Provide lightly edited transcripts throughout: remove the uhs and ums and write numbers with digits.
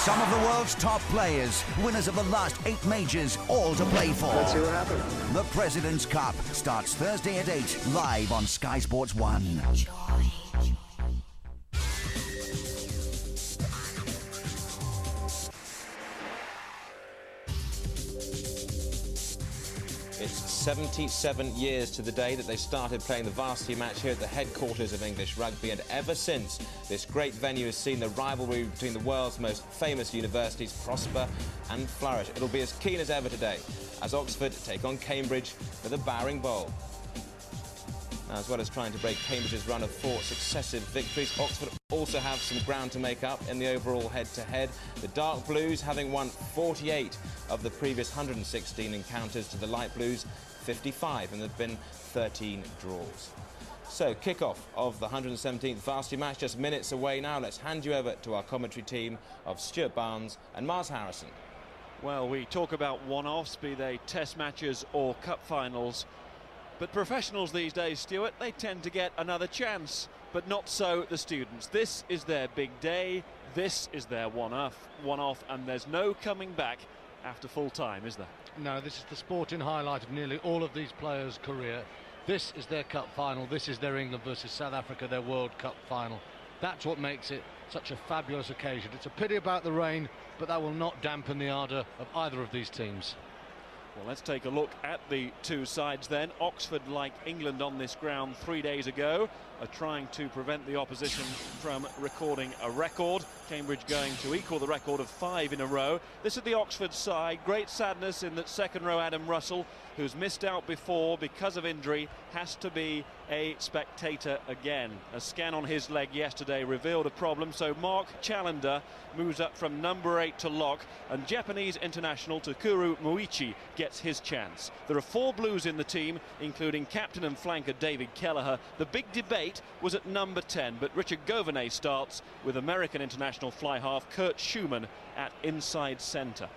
Some of the world's top players, winners of the last 8 majors, all to play for. Let's see what happens. The President's Cup starts Thursday at 8, live on Sky Sports 1. It's 77 years to the day that they started playing the Varsity match here at the headquarters of English Rugby, and ever since, this great venue has seen the rivalry between the world's most famous universities prosper and flourish. It'll be as keen as ever today, as Oxford take on Cambridge for the Bowring Bowl. Now, as well as trying to break Cambridge's run of 4 successive victories, Oxford also have some ground to make up in the overall head-to-head. The Dark Blues having won 48 of the previous 116 encounters to the Light Blues 55, and there have been 13 draws. So, kick-off of the 117th Varsity match just minutes away now. Let's hand you over to our commentary team of Stuart Barnes and Mars Harrison. Well, we talk about one-offs, be they test matches or cup finals. But professionals these days, Stuart, they tend to get another chance, but not so the students. This is their big day, this is their one-off, and there's no coming back after full time, is there? No, this is the sporting highlight of nearly all of these players' career. This is their cup final, this is their England versus South Africa, their World Cup final. That's what makes it such a fabulous occasion. It's a pity about the rain, but that will not dampen the ardour of either of these teams. Well, let's take a look at the two sides then. Oxford, like England on this ground 3 days ago, are trying to prevent the opposition from recording a record. Cambridge going to equal the record of 5 in a row. This is the Oxford side. Great sadness in that second row Adam Russell, who's missed out before because of injury, has to be a spectator again. A scan on his leg yesterday revealed a problem, so Mark Challender moves up from number 8 to lock, and Japanese international Takuru Muichi gets his chance. There are 4 Blues in the team, including captain and flanker David Kelleher. The big debate was at number 10, but Richard Governet starts with American international fly half Kurt Schumann at inside centre.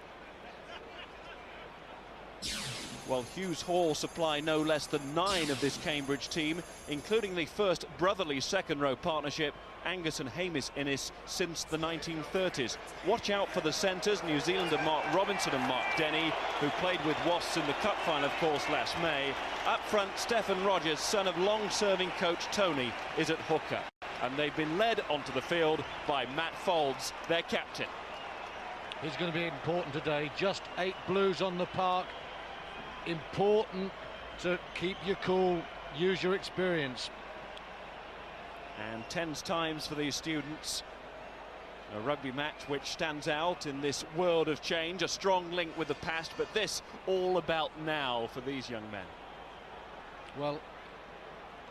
Well, Hughes Hall supply no less than 9 of this Cambridge team, including the first brotherly second-row partnership, Angus and Hamish Innes, since the 1930s. Watch out for the centres, New Zealander Mark Robinson and Mark Denny, who played with Wasps in the Cup final, of course, last May. Up front, Stephen Rogers, son of long-serving coach Tony, is at hooker. And they've been led onto the field by Matt Folds, their captain. He's going to be important today. Just 8 Blues on the park. Important to keep your cool, use your experience. And tense times for these students. A rugby match which stands out in this world of change, a strong link with the past, but this all about now for these young men. Well,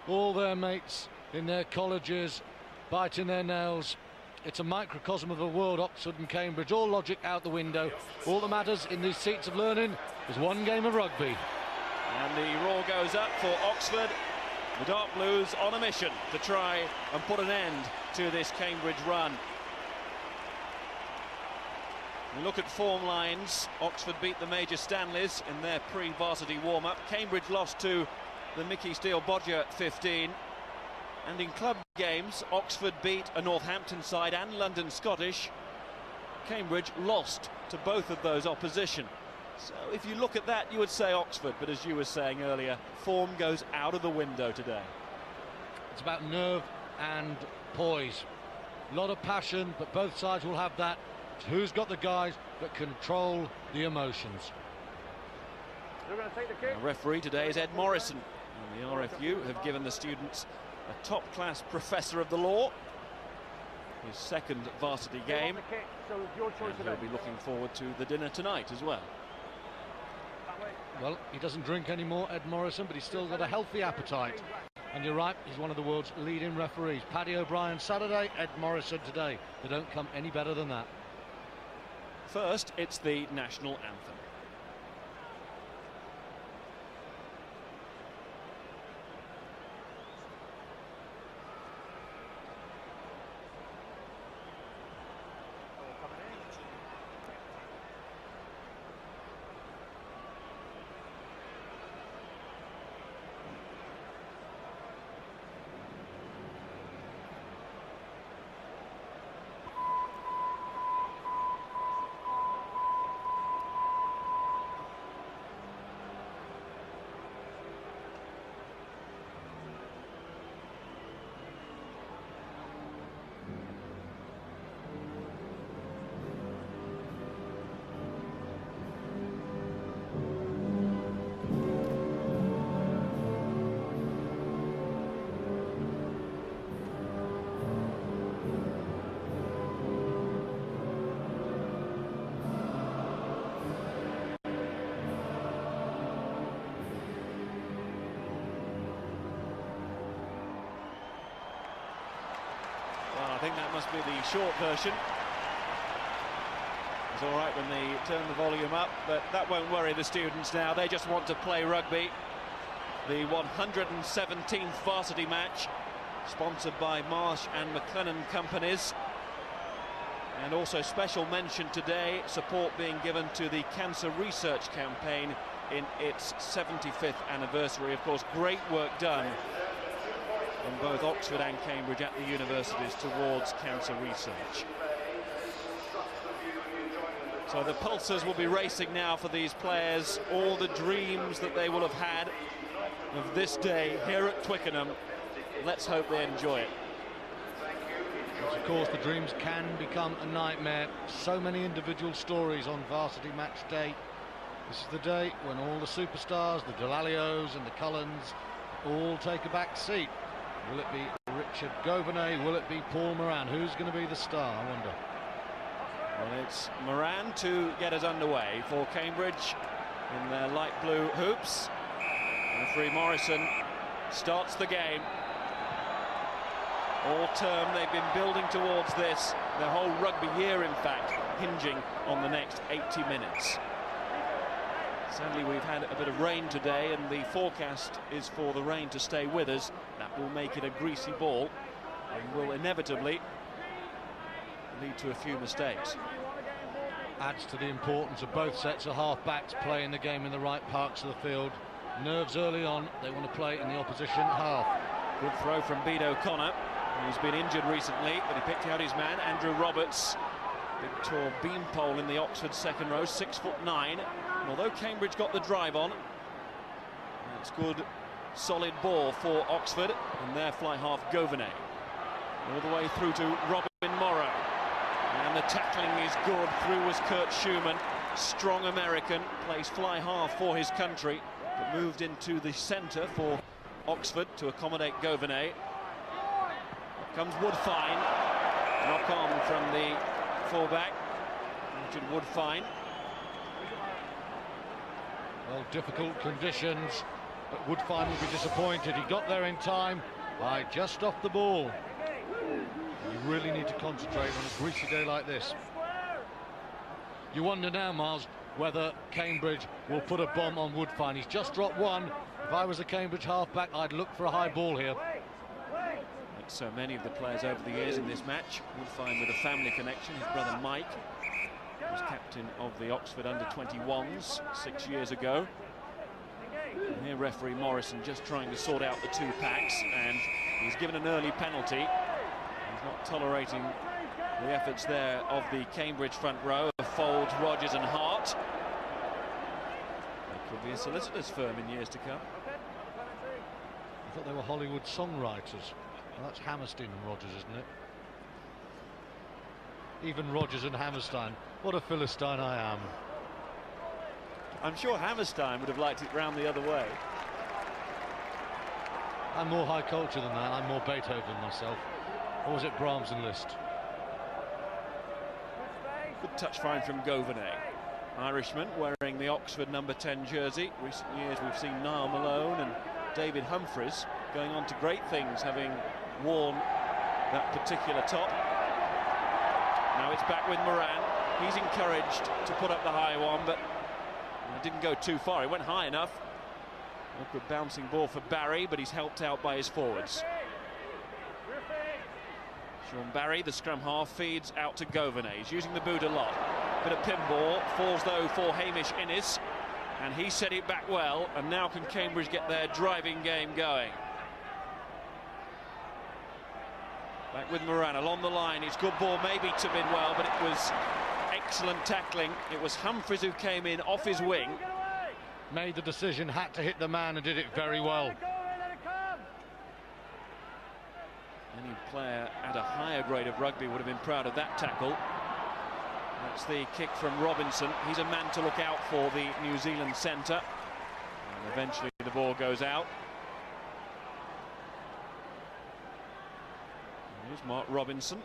all their mates in their colleges biting their nails. It's a microcosm of the world, Oxford and Cambridge, all logic out the window. All that matters in these seats of learning is one game of rugby. And the roar goes up for Oxford. The Dark Blues on a mission to try and put an end to this Cambridge run. We look at form lines. Oxford beat the Major Stanleys in their pre-varsity warm-up. Cambridge lost to the Mickey Steele-Bodger 15. And in club games, Oxford beat a Northampton side and London Scottish. Cambridge lost to both of those opposition. So if you look at that, you would say Oxford, but as you were saying earlier, form goes out of the window today. It's about nerve and poise. A lot of passion, but both sides will have that. It's who's got the guys that control the emotions. The referee today is Ed Morrison. And the RFU have given the students a top-class professor of the law. His second varsity game. And he'll be looking forward to the dinner tonight as well. Well, he doesn't drink anymore, Ed Morrison, but he's still got a healthy appetite. And you're right, he's one of the world's leading referees. Paddy O'Brien Saturday, Ed Morrison today. They don't come any better than that. First, it's the national anthem. think that must be the short version. It's all right when they turn the volume up, but that won't worry the students now. They just want to play rugby. The 117th varsity match, sponsored by Marsh and McLennan Companies. And also special mention today, support being given to the Cancer Research Campaign in its 75th anniversary. Of course, great work done in both Oxford and Cambridge at the universities towards cancer research. So the pulses will be racing now for these players. All the dreams that they will have had of this day here at Twickenham, let's hope they enjoy it. Of course, the dreams can become a nightmare. So many individual stories on varsity match day. This is the day when all the superstars, the Delalios and the Cullens, all take a back seat. Will it be Richard Govenay? Will it be Paul Moran? Who's going to be the star, I wonder? Well, it's Moran to get us underway for Cambridge in their light blue hoops. Referee Morrison starts the game. All term they've been building towards this, their whole rugby year in fact, hinging on the next 80 minutes. Sadly, we've had a bit of rain today, and the forecast is for the rain to stay with us. That will make it a greasy ball and will inevitably lead to a few mistakes. Adds to the importance of both sets of half-backs playing the game in the right parts of the field. Nerves early on, they want to play in the opposition half. Good throw from Bede O'Connor. He's been injured recently, but he picked out his man, Andrew Roberts. Big tall beanpole in the Oxford second row, 6'9". And although Cambridge got the drive on, it's good, solid ball for Oxford, and their fly half Govenay. All the way through to Robin Morrow. And the tackling is good. Through was Kurt Schumann, strong American, plays fly half for his country, but moved into the centre for Oxford to accommodate Govenay. Comes Woodfine, knock on from the fullback, Richard Woodfine. Well, difficult conditions, but Woodfine will be disappointed. He got there in time by just off the ball. You really need to concentrate on a greasy day like this. You wonder now, Miles, whether Cambridge will put a bomb on Woodfine. He's just dropped one. If I was a Cambridge halfback, I'd look for a high ball here. Like so many of the players over the years in this match, Woodfine with a family connection. His brother Mike was captain of the Oxford under-21s 6 years ago. And here referee Morrison just trying to sort out the two packs, and he's given an early penalty. He's not tolerating the efforts there of the Cambridge front row of Folds, Rogers and Hart. They could be a solicitor's firm in years to come. I thought they were Hollywood songwriters. Well, that's Hammerstein and Rogers, isn't it? Even Rogers and Hammerstein. What a Philistine I am. I'm sure Hammerstein would have liked it round the other way. I'm more high culture than that. I'm more Beethoven myself. Or was it Brahms and Liszt? Good touch find from Govenay. Irishman wearing the Oxford number 10 jersey. Recent years we've seen Niall Malone and David Humphreys going on to great things, having worn that particular top. Now it's back with Moran. He's encouraged to put up the high one, but it didn't go too far. It went high enough. Good bouncing ball for Barry, but he's helped out by his forwards. Sean Barry, the scrum half, feeds out to Govenay. He's using the boot a lot. Bit of pinball, falls though for Hamish Innes, and he set it back well, and now can Cambridge get their driving game going. Back with Moran along the line. It's good ball maybe to Bidwell, but it was excellent tackling. It was Humphreys who came in off his wing. Made the decision, had to hit the man, and did it very well. Any player at a higher grade of rugby would have been proud of that tackle. That's the kick from Robinson. He's a man to look out for, the New Zealand centre. And eventually the ball goes out. Here's Mark Robinson.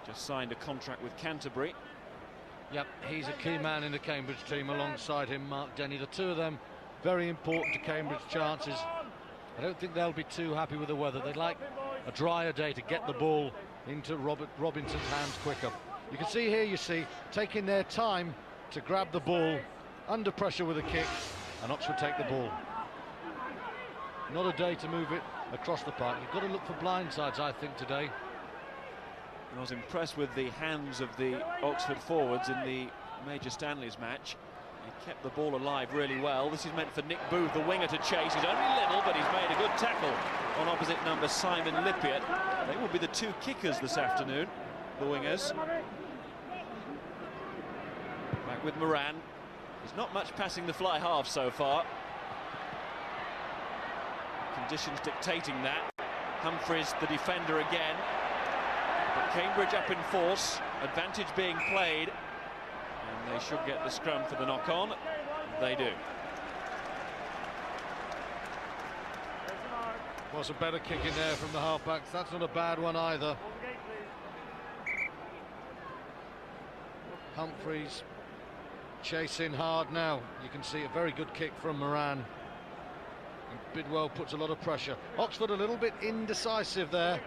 Just signed a contract with Canterbury. Yep, he's a key man in the Cambridge team. Alongside him, Mark Denny. The two of them, very important to Cambridge chances. I don't think they'll be too happy with the weather. They'd like a drier day to get the ball into Robinson's hands quicker. You can see here, taking their time to grab the ball, under pressure with a kick, and Oxford take the ball. Not a day to move it across the park. You've got to look for blindsides, I think, today. I was impressed with the hands of the Oxford forwards in the Major Stanley's match. He kept the ball alive really well. This is meant for Nick Booth, the winger, to chase. He's only little, but he's made a good tackle on opposite number Simon Lippiett. They will be the two kickers this afternoon, the wingers. Back with Moran. There's not much passing the fly half so far. Conditions dictating that. Humphreys, the defender again. But Cambridge up in force, advantage being played, and they should get the scrum for the knock-on. They do. Was a better kick in there from the halfbacks. That's not a bad one either. Humphreys chasing hard now. You can see a very good kick from Moran. And Bidwell puts a lot of pressure. Oxford a little bit indecisive there.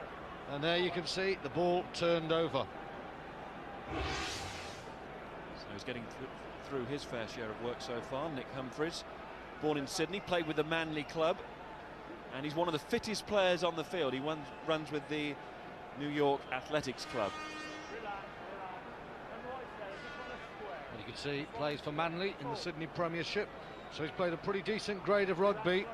And there you can see the ball turned over. So he's getting through his fair share of work so far. Nick Humphreys, born in Sydney, played with the Manly club, and he's one of the fittest players on the field. He runs with the New York Athletics Club. And you can see he plays for Manly in the Sydney Premiership, so he's played a pretty decent grade of rugby.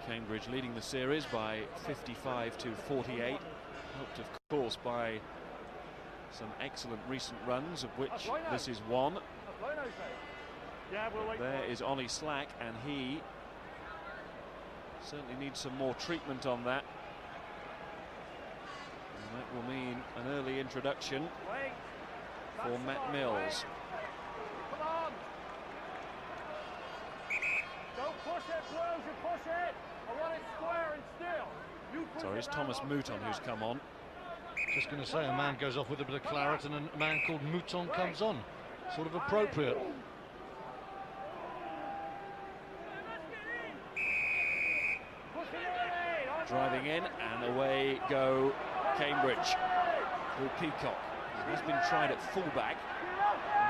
Cambridge leading the series by 55 to 48, helped of course by some excellent recent runs, of which this is one. There is Ollie Slack, and he certainly needs some more treatment on that. And that will mean an early introduction for Matt Mills. Sorry, it's Thomas Mouton who's come on. Just going to say, a man goes off with a bit of claret and a man called Mouton comes on. Sort of appropriate. Driving in, and away go Cambridge through Peacock. He has been tried at fullback.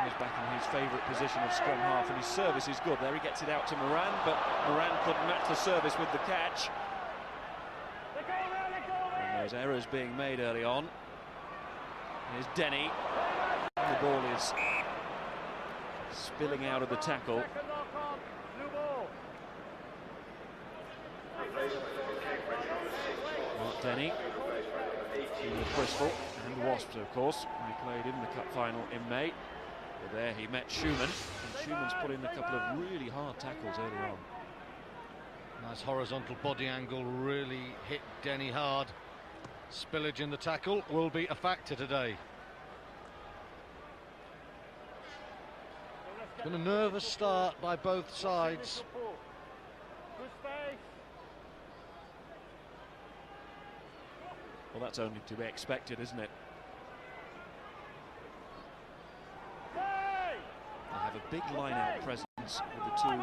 He's back in his favourite position of scrum half, and his service is good. There he gets it out to Moran, but Moran couldn't match the service with the catch. And there's errors being made early on. Here's Denny. The ball is spilling out of the tackle. Mark Denny, with Bristol and Wasps, of course. He played in the cup final in May. But there he met Schumann, and Schumann's put in a couple of really hard tackles early on. Nice horizontal body angle, really hit Denny hard. Spillage in the tackle will be a factor today. It's been a nervous start by both sides. Well, that's only to be expected, isn't it? They have a big line-out presence with the two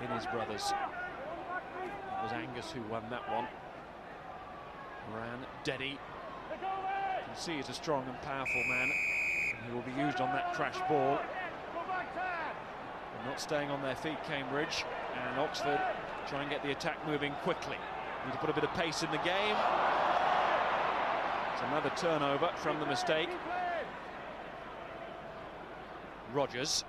Innes brothers. It was Angus who won that one. Moran, Denny. You can see he's a strong and powerful man. And he will be used on that crash ball. They're not staying on their feet, Cambridge. And Oxford try and get the attack moving quickly. Need to put a bit of pace in the game. It's another turnover from the mistake. Rogers.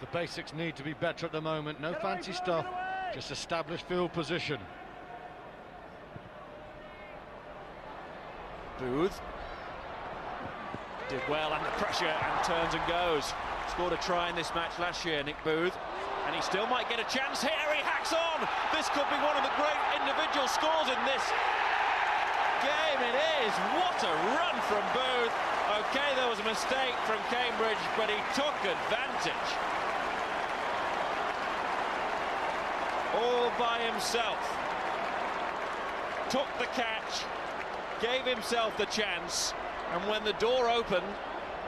The basics need to be better at the moment. No fancy stuff, just establish field position. Booth did well under pressure and turns and goes. Scored a try in this match last year, Nick Booth, and he still might get a chance here. He hacks on. This could be one of the great individual scores in this game. It is. What a run from Booth. Okay, there was a mistake from Cambridge, but he took advantage. All by himself. Took the catch, gave himself the chance, and when the door opened,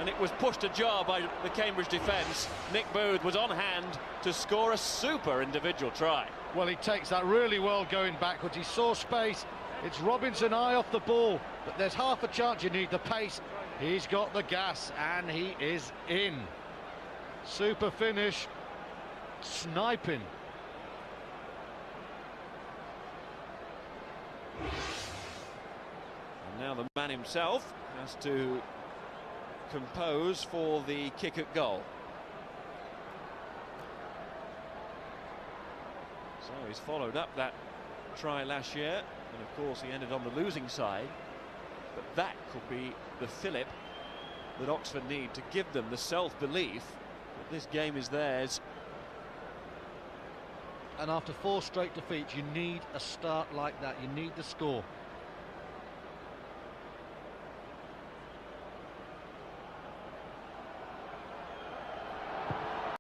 and it was pushed ajar by the Cambridge defence. Nick Booth was on hand to score a super individual try. Well, he takes that really well going backwards. He saw space. It's Robinson eye off the ball, but there's half a chance. You need the pace. He's got the gas, and he is in. Super finish. Sniping. And now the man himself has to compose for the kick at goal. So he's followed up that try last year, and of course he ended on the losing side. But that could be the fillip that Oxford need to give them the self-belief that this game is theirs. And after 4 straight defeats, you need a start like that. You need the score.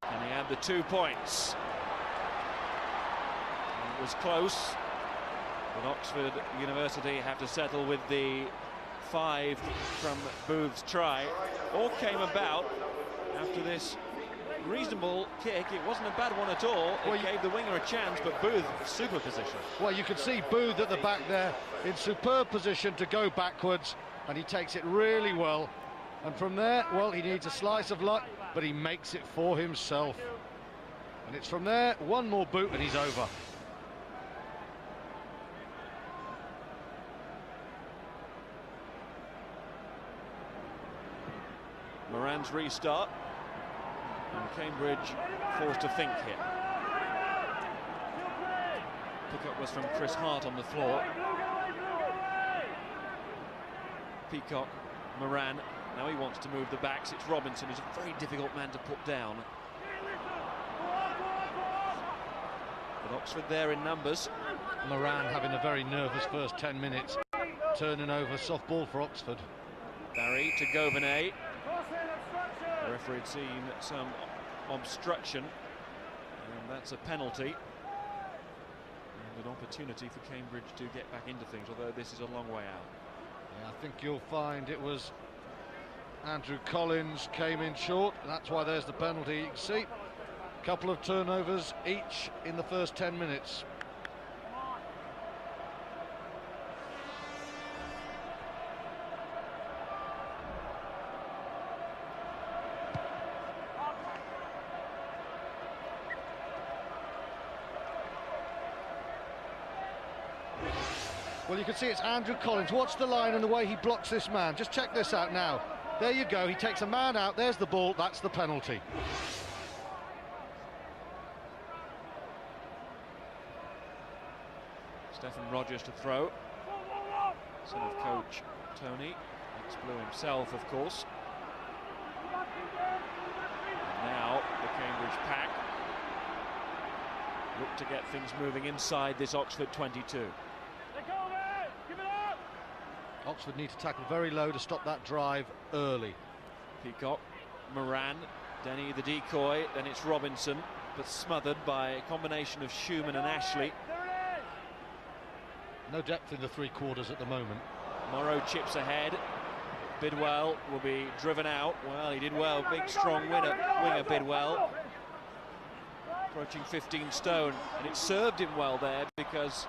And he had the 2 points. It was close, but Oxford University have to settle with the 5 from Booth's try. All came about after this reasonable kick. It wasn't a bad one at all. It gave the winger a chance, but Booth, super position. Well, you can see Booth at the back there in superb position to go backwards, and he takes it really well. And from there, well, he needs a slice of luck, but he makes it for himself. And it's from there, one more boot and he's over. Moran's restart, and Cambridge forced to think here. Pickup was from Chris Hart on the floor. Peacock, Moran, now he wants to move the backs. It's Robinson, who's a very difficult man to put down. But Oxford there in numbers. Moran having a very nervous first 10 minutes, turning over soft ball for Oxford. Barry to Govenet. The referee had seen some obstruction, and that's a penalty. And an opportunity for Cambridge to get back into things, although this is a long way out. Yeah, I think you'll find it was Andrew Collins came in short. That's why there's the penalty. You can see a couple of turnovers each in the first 10 minutes. Well, you can see it's Andrew Collins. Watch the line and the way he blocks this man. Just check this out now. There you go. He takes a man out. There's the ball. That's the penalty. Stephen Rogers to throw. Son of coach Tony. Ex-Blue himself, of course. And now the Cambridge pack look to get things moving inside this Oxford 22. Oxford need to tackle very low to stop that drive early. Peacock, Moran, Denny the decoy, then it's Robinson, but smothered by a combination of Schumann and Ashley. No depth in the 3 quarters at the moment. Morrow chips ahead. Bidwell will be driven out. Well, he did well. Big, strong winger Bidwell. Approaching 15 stone, and it served him well there because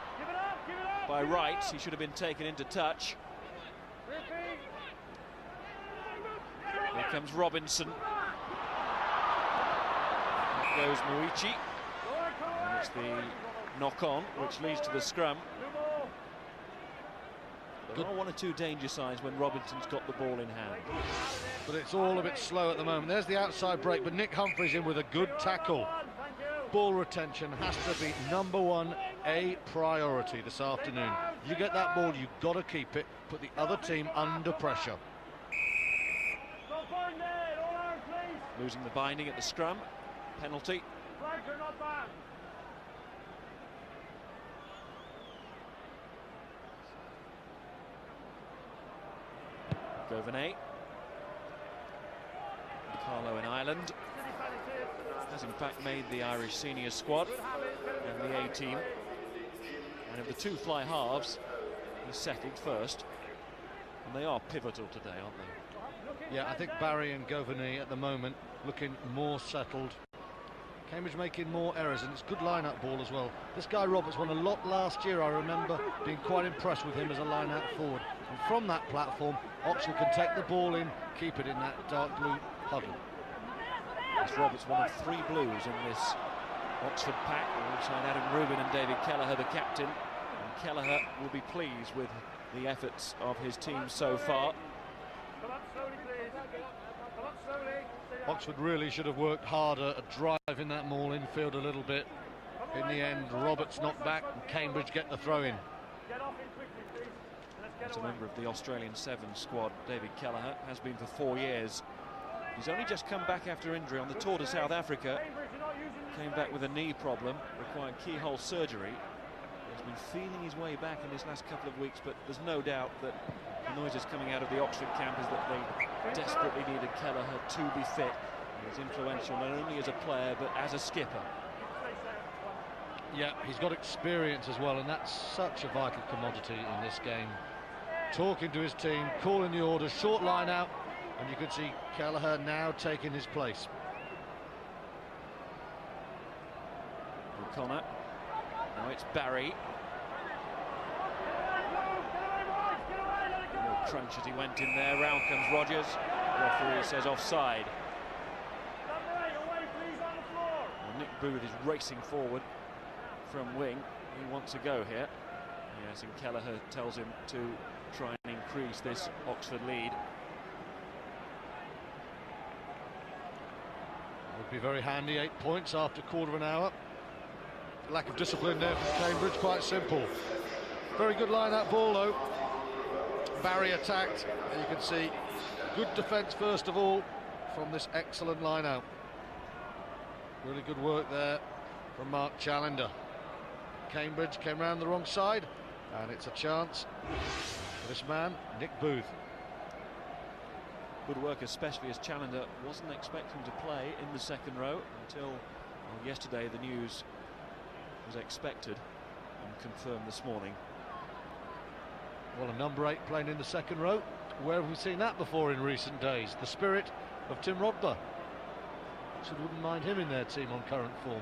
by rights he should have been taken into touch. Here comes Robinson. There goes Muichi. And it's the knock-on, which leads to the scrum. There are 1 or 2 danger signs when Robinson's got the ball in hand. But it's all a bit slow at the moment. There's the outside break, but Nick Humphreys in with a good tackle. Ball retention has to be #1, a priority this afternoon. You get that ball, you've got to keep it, put the other team under pressure. Losing the binding at the scrum, penalty. Govenet. Carlo in Ireland has in fact made the Irish senior squad and the A team. And of the 2 fly halves, he settled first. And they are pivotal today, aren't they? Yeah, I think Barry and Governey at the moment looking more settled. Cambridge making more errors, and it's good line-out ball as well. This guy Roberts won a lot last year. I remember being quite impressed with him as a line-out forward. And from that platform, Oxford can take the ball in, keep it in that dark blue huddle. It's Roberts, one of 3 blues in this Oxford pack, alongside Adam Rubin and David Kelleher, the captain. And Kelleher will be pleased with the efforts of his team so far. Oxford really should have worked harder at driving that ball infield a little bit. In the end, Roberts knocked back and Cambridge get the throw in. As a member of the Australian 7 squad, David Kelleher has been for 4 years. He's only just come back after injury on the tour to South Africa. Came back with a knee problem, required keyhole surgery. He's been feeling his way back in this last couple of weeks, but there's no doubt that the noises coming out of the Oxford camp is that they desperately needed Kelleher to be fit. He's influential not only as a player, but as a skipper. Yeah, he's got experience as well, and that's such a vital commodity in this game. Talking to his team, calling the orders, short line out, and you can see Kelleher now taking his place. O'Connor. Now it's Barry. A little crunch as he went in there. Round comes Rogers. The referee says offside. Well, Nick Booth is racing forward from wing. He wants to go here. Yes, and Kelleher tells him to try and increase this Oxford lead. Would be very handy, 8 points after quarter of an hour. Lack of discipline there from Cambridge, quite simple. Very good line-out ball though. Barry attacked, and you can see good defence first of all from this excellent line-out. Really good work there from Mark Challenger. Cambridge came round the wrong side, and it's a chance for this man, Nick Booth. Good work, especially as Challenger wasn't expecting to play in the second row until yesterday. The news was expected and confirmed this morning. Well, a number 8 playing in the second row. Where have we seen that before in recent days? The spirit of Tim Rodber. Oxford wouldn't mind him in their team on current form.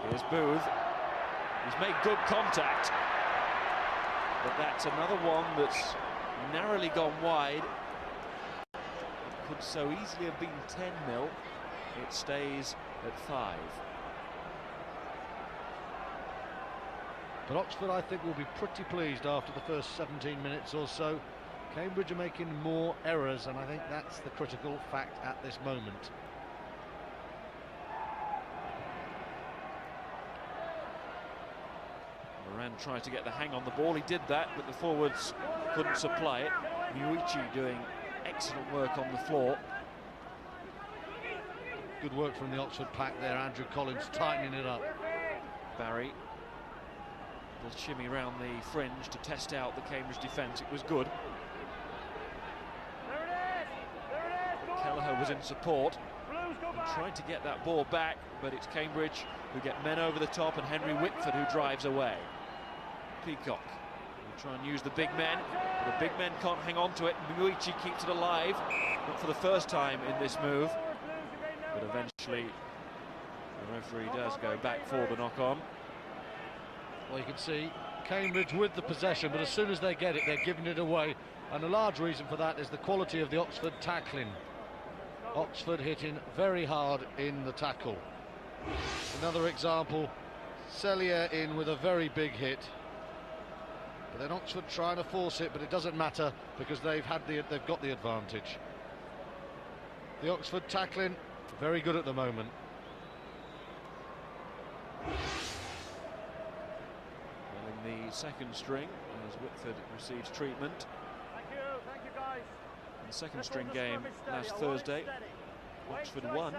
Here's Booth. He's made good contact, but that's another one that's narrowly gone wide. It could so easily have been 10-0. It stays at 5. But Oxford, I think, will be pretty pleased after the first 17 minutes or so. Cambridge are making more errors, and I think that's the critical fact at this moment. Moran tried to get the hang on the ball. He did that, but the forwards couldn't supply it. Muichi doing excellent work on the floor. Good work from the Oxford pack there. Andrew Collins tightening it up. Barry will shimmy around the fringe to test out the Cambridge defence. It was good. Kelleher was in support and tried to get that ball back, but it's Cambridge who get men over the top, and Henry Whitford who drives away. Peacock will try and use the big men. The big men can't hang on to it. Muichi keeps it alive, not for the first time in this move, but eventually the referee does go back for the knock-on. Well, you can see Cambridge with the possession, but as soon as they get it, they're giving it away, and a large reason for that is the quality of the Oxford tackling. Oxford hitting very hard in the tackle. Another example, Cellier in with a very big hit, but then Oxford trying to force it, but it doesn't matter because they've got the advantage. The Oxford tackling very good at the moment. Well, in the second string, as Whitford receives treatment. Thank you guys. In the second string game last Thursday, Oxford won.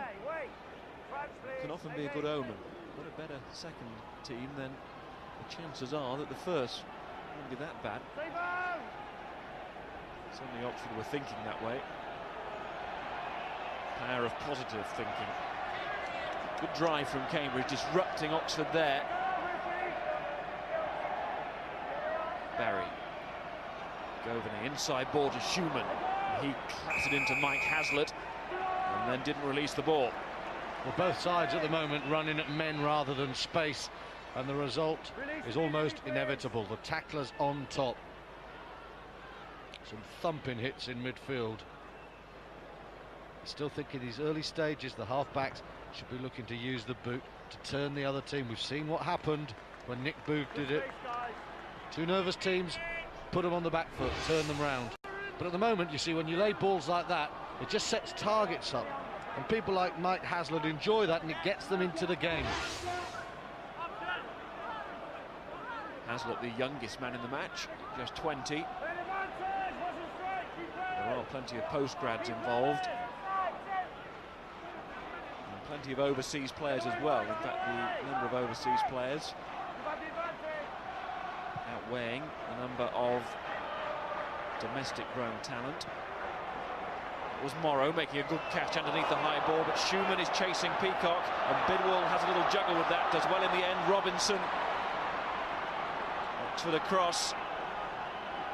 Can often be a good omen. Got a better second team, then the chances are that the first won't be that bad. Certainly Oxford were thinking that way. Power of positive thinking. Good drive from Cambridge, disrupting Oxford there. Barry Governey, inside ball to Schumann. He clattered into Mike Hazlitt and then didn't release the ball. Well, both sides at the moment running at men rather than space, and the result is almost inevitable. The tacklers on top. Some thumping hits in midfield. Still think in these early stages the half-backs should be looking to use the boot to turn the other team. We've seen what happened when Nick Booth did it. Two nervous teams, put them on the back foot, turn them round. But at the moment, you see, when you lay balls like that, it just sets targets up. And people like Mike Hazlitt enjoy that, and it gets them into the game. Hazlitt, the youngest man in the match, just 20. There are plenty of post-grads involved. And plenty of overseas players as well. In fact, the number of overseas players outweighing the number of domestic-grown talent. It was Morrow making a good catch underneath the high ball, but Schumann is chasing Peacock, and Bidwell has a little juggle with that, does well in the end. Robinson for the cross.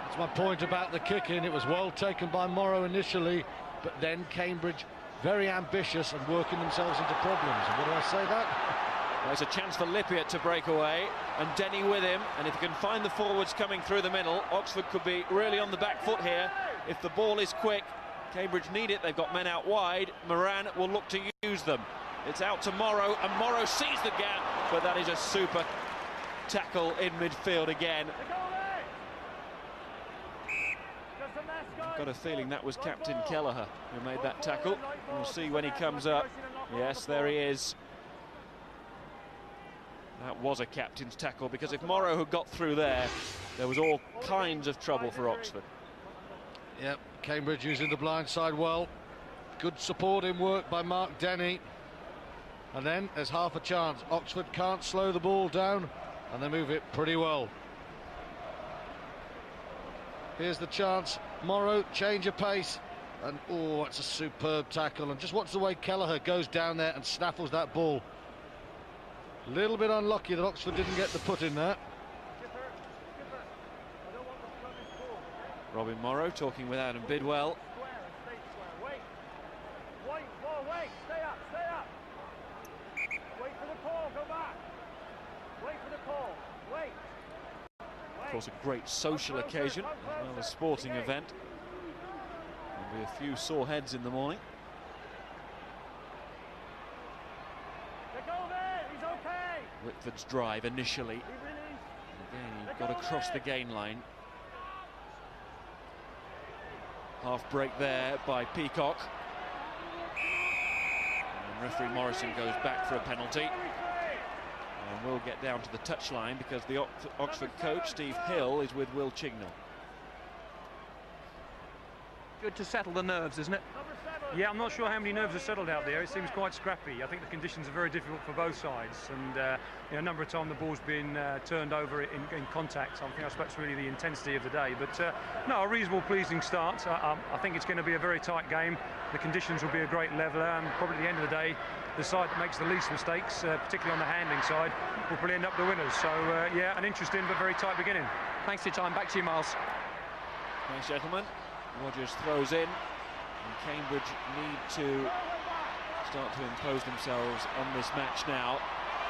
That's my point about the kick-in. It was well taken by Morrow initially, but then Cambridge very ambitious and working themselves into problems. And what do I say that? There's a chance for Lippiott to break away, and Denny with him, and if he can find the forwards coming through the middle, Oxford could be really on the back foot here. If the ball is quick, Cambridge need it. They've got men out wide. Moran will look to use them. It's out to Morrow, and Morrow sees the gap, but that is a super tackle in midfield again. I've got a feeling that was Captain Kelleher who made that tackle. We'll see when he comes up. Yes, there he is. That was a captain's tackle, because if Morrow had got through there, there was all kinds of trouble for Oxford. Yep, Cambridge using the blind side well. Good supporting work by Mark Denny. And then there's half a chance. Oxford can't slow the ball down, and they move it pretty well. Here's the chance. Morrow, change of pace. And oh, it's a superb tackle. And just watch the way Kelleher goes down there and snaffles that ball. A little bit unlucky that Oxford didn't get the put in there. Robin Morrow talking with Adam Bidwell. Wait, stay up. Wait for the call, go back. Wait for the call, wait. Of course, a great social occasion, as well as a sporting event. There'll be a few sore heads in the morning. He's okay. Whitford's drive initially. Again, he got across the gain line. Half break there by Peacock. And referee Morrison goes back for a penalty. And we'll get down to the touchline because the Oxford coach, Steve Hill, is with Will Chignall. Good to settle the nerves, isn't it? Yeah, I'm not sure how many nerves are settled out there. It seems quite scrappy. I think the conditions are very difficult for both sides, and a number of times the ball's been turned over in contact. So I think that's really the intensity of the day. But no, a reasonable, pleasing start. I think it's going to be a very tight game. The conditions will be a great leveller, and probably at the end of the day, the side that makes the least mistakes, particularly on the handling side, will probably end up the winners. So yeah, an interesting but very tight beginning. Thanks for your time. Back to you, Miles. Thanks, gentlemen. Rogers throws in. And Cambridge need to start to impose themselves on this match now.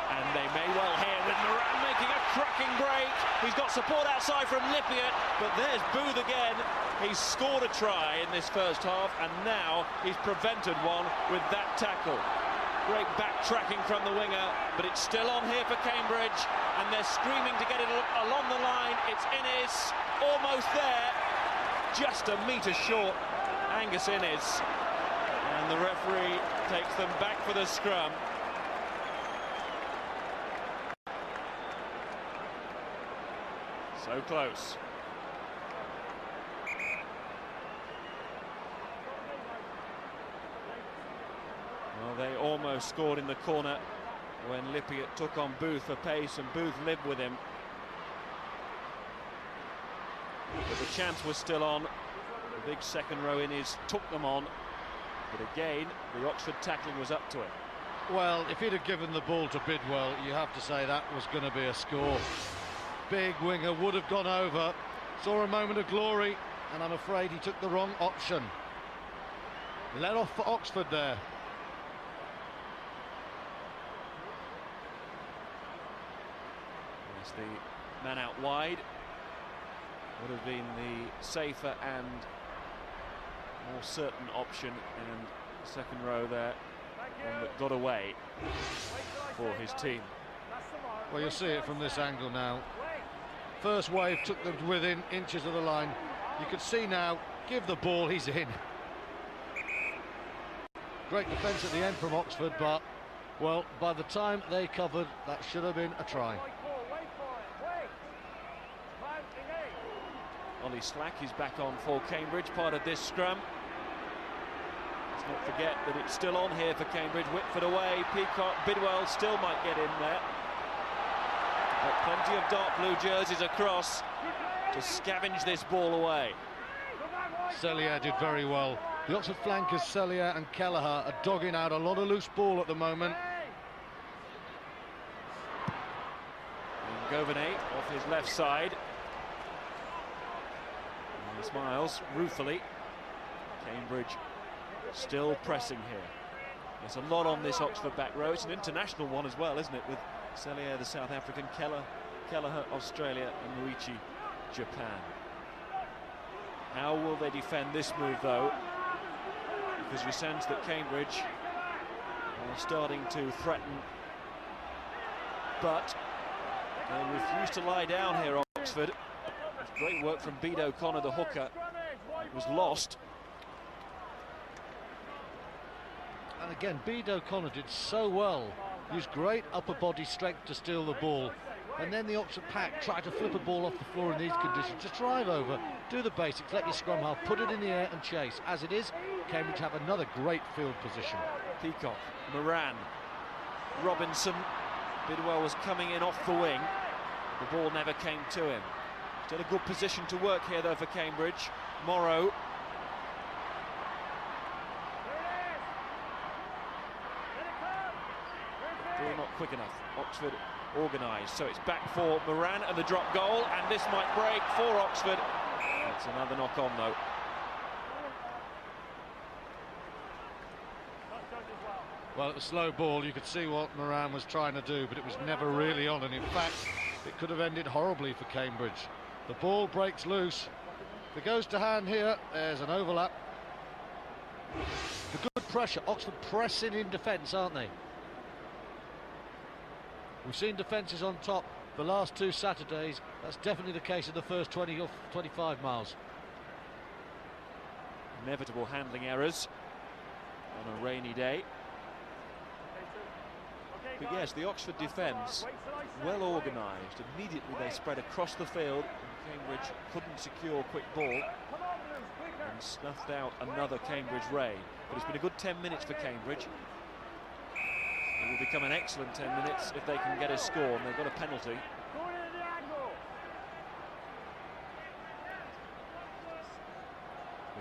And they may well here with Moran making a cracking break. He's got support outside from Lippiott, but there's Booth again. He's scored a try in this first half, and now he's prevented one with that tackle. Great backtracking from the winger, but it's still on here for Cambridge, and they're screaming to get it along the line. It's Innes, almost there, just a metre short. Angus Innes, and the referee takes them back for the scrum. So close. Well, they almost scored in the corner when Lippiott took on Booth for pace, and Booth lived with him. But the chance was still on. The big second row Innes took them on, but again the Oxford tackling was up to it. Well, if he'd have given the ball to Bidwell, you have to say that was going to be a score. Big winger would have gone over. Saw a moment of glory, and I'm afraid he took the wrong option. Let off for Oxford there. Yes, the man out wide would have been the safer and more certain option, and the second row there, one that got away for his team. Well, you'll see it from this angle now. First wave took them to within inches of the line. You can see now, give the ball, he's in. Great defence at the end from Oxford, but, well, by the time they covered, that should have been a try. Ollie Slack is back on for Cambridge, part of this scrum. Let's not forget that it's still on here for Cambridge. Whitford away, Peacock, Bidwell still might get in there. But plenty of dark blue jerseys across to scavenge this ball away. Cellier did very well. The Oxford flankers, Cellier and Kelleher, are dogging out a lot of loose ball at the moment. And Govenay off his left side. And he smiles ruefully. Cambridge still pressing here. There's a lot on this Oxford back row. It's an international one as well, isn't it? With Cellier, the South African, Kelleher, Australia, and Muichi, Japan. How will they defend this move, though? Because you sense that Cambridge are starting to threaten, but they refuse to lie down here, Oxford. Great work from Bede O'Connor, the hooker. It was lost. And again, Bede O'Connor did so well. Used great upper body strength to steal the ball. And then the Oxford pack tried to flip a ball off the floor in these conditions. Just drive over, do the basics, let your scrum half, put it in the air and chase. As it is, Cambridge have another great field position. Peacock, Moran, Robinson. Bidwell was coming in off the wing. The ball never came to him. Still a good position to work here, though, for Cambridge. Morrow. Still not quick enough. Oxford organised, so it's back for Moran and the drop goal, and this might break for Oxford. It's another knock on, though. Well, at the slow ball, you could see what Moran was trying to do, but it was never really on, and in fact, it could have ended horribly for Cambridge. The ball breaks loose. If it goes to hand here, there's an overlap. The good pressure, Oxford pressing in defence, aren't they? We've seen defences on top the last two Saturdays. That's definitely the case of the first 20 or 25 miles. Inevitable handling errors on a rainy day. But yes, the Oxford defence, well organised. Immediately they spread across the field, and Cambridge couldn't secure a quick ball and snuffed out another Cambridge raid. But it's been a good 10 minutes for Cambridge. It will become an excellent 10 minutes if they can get a score, and they've got a penalty.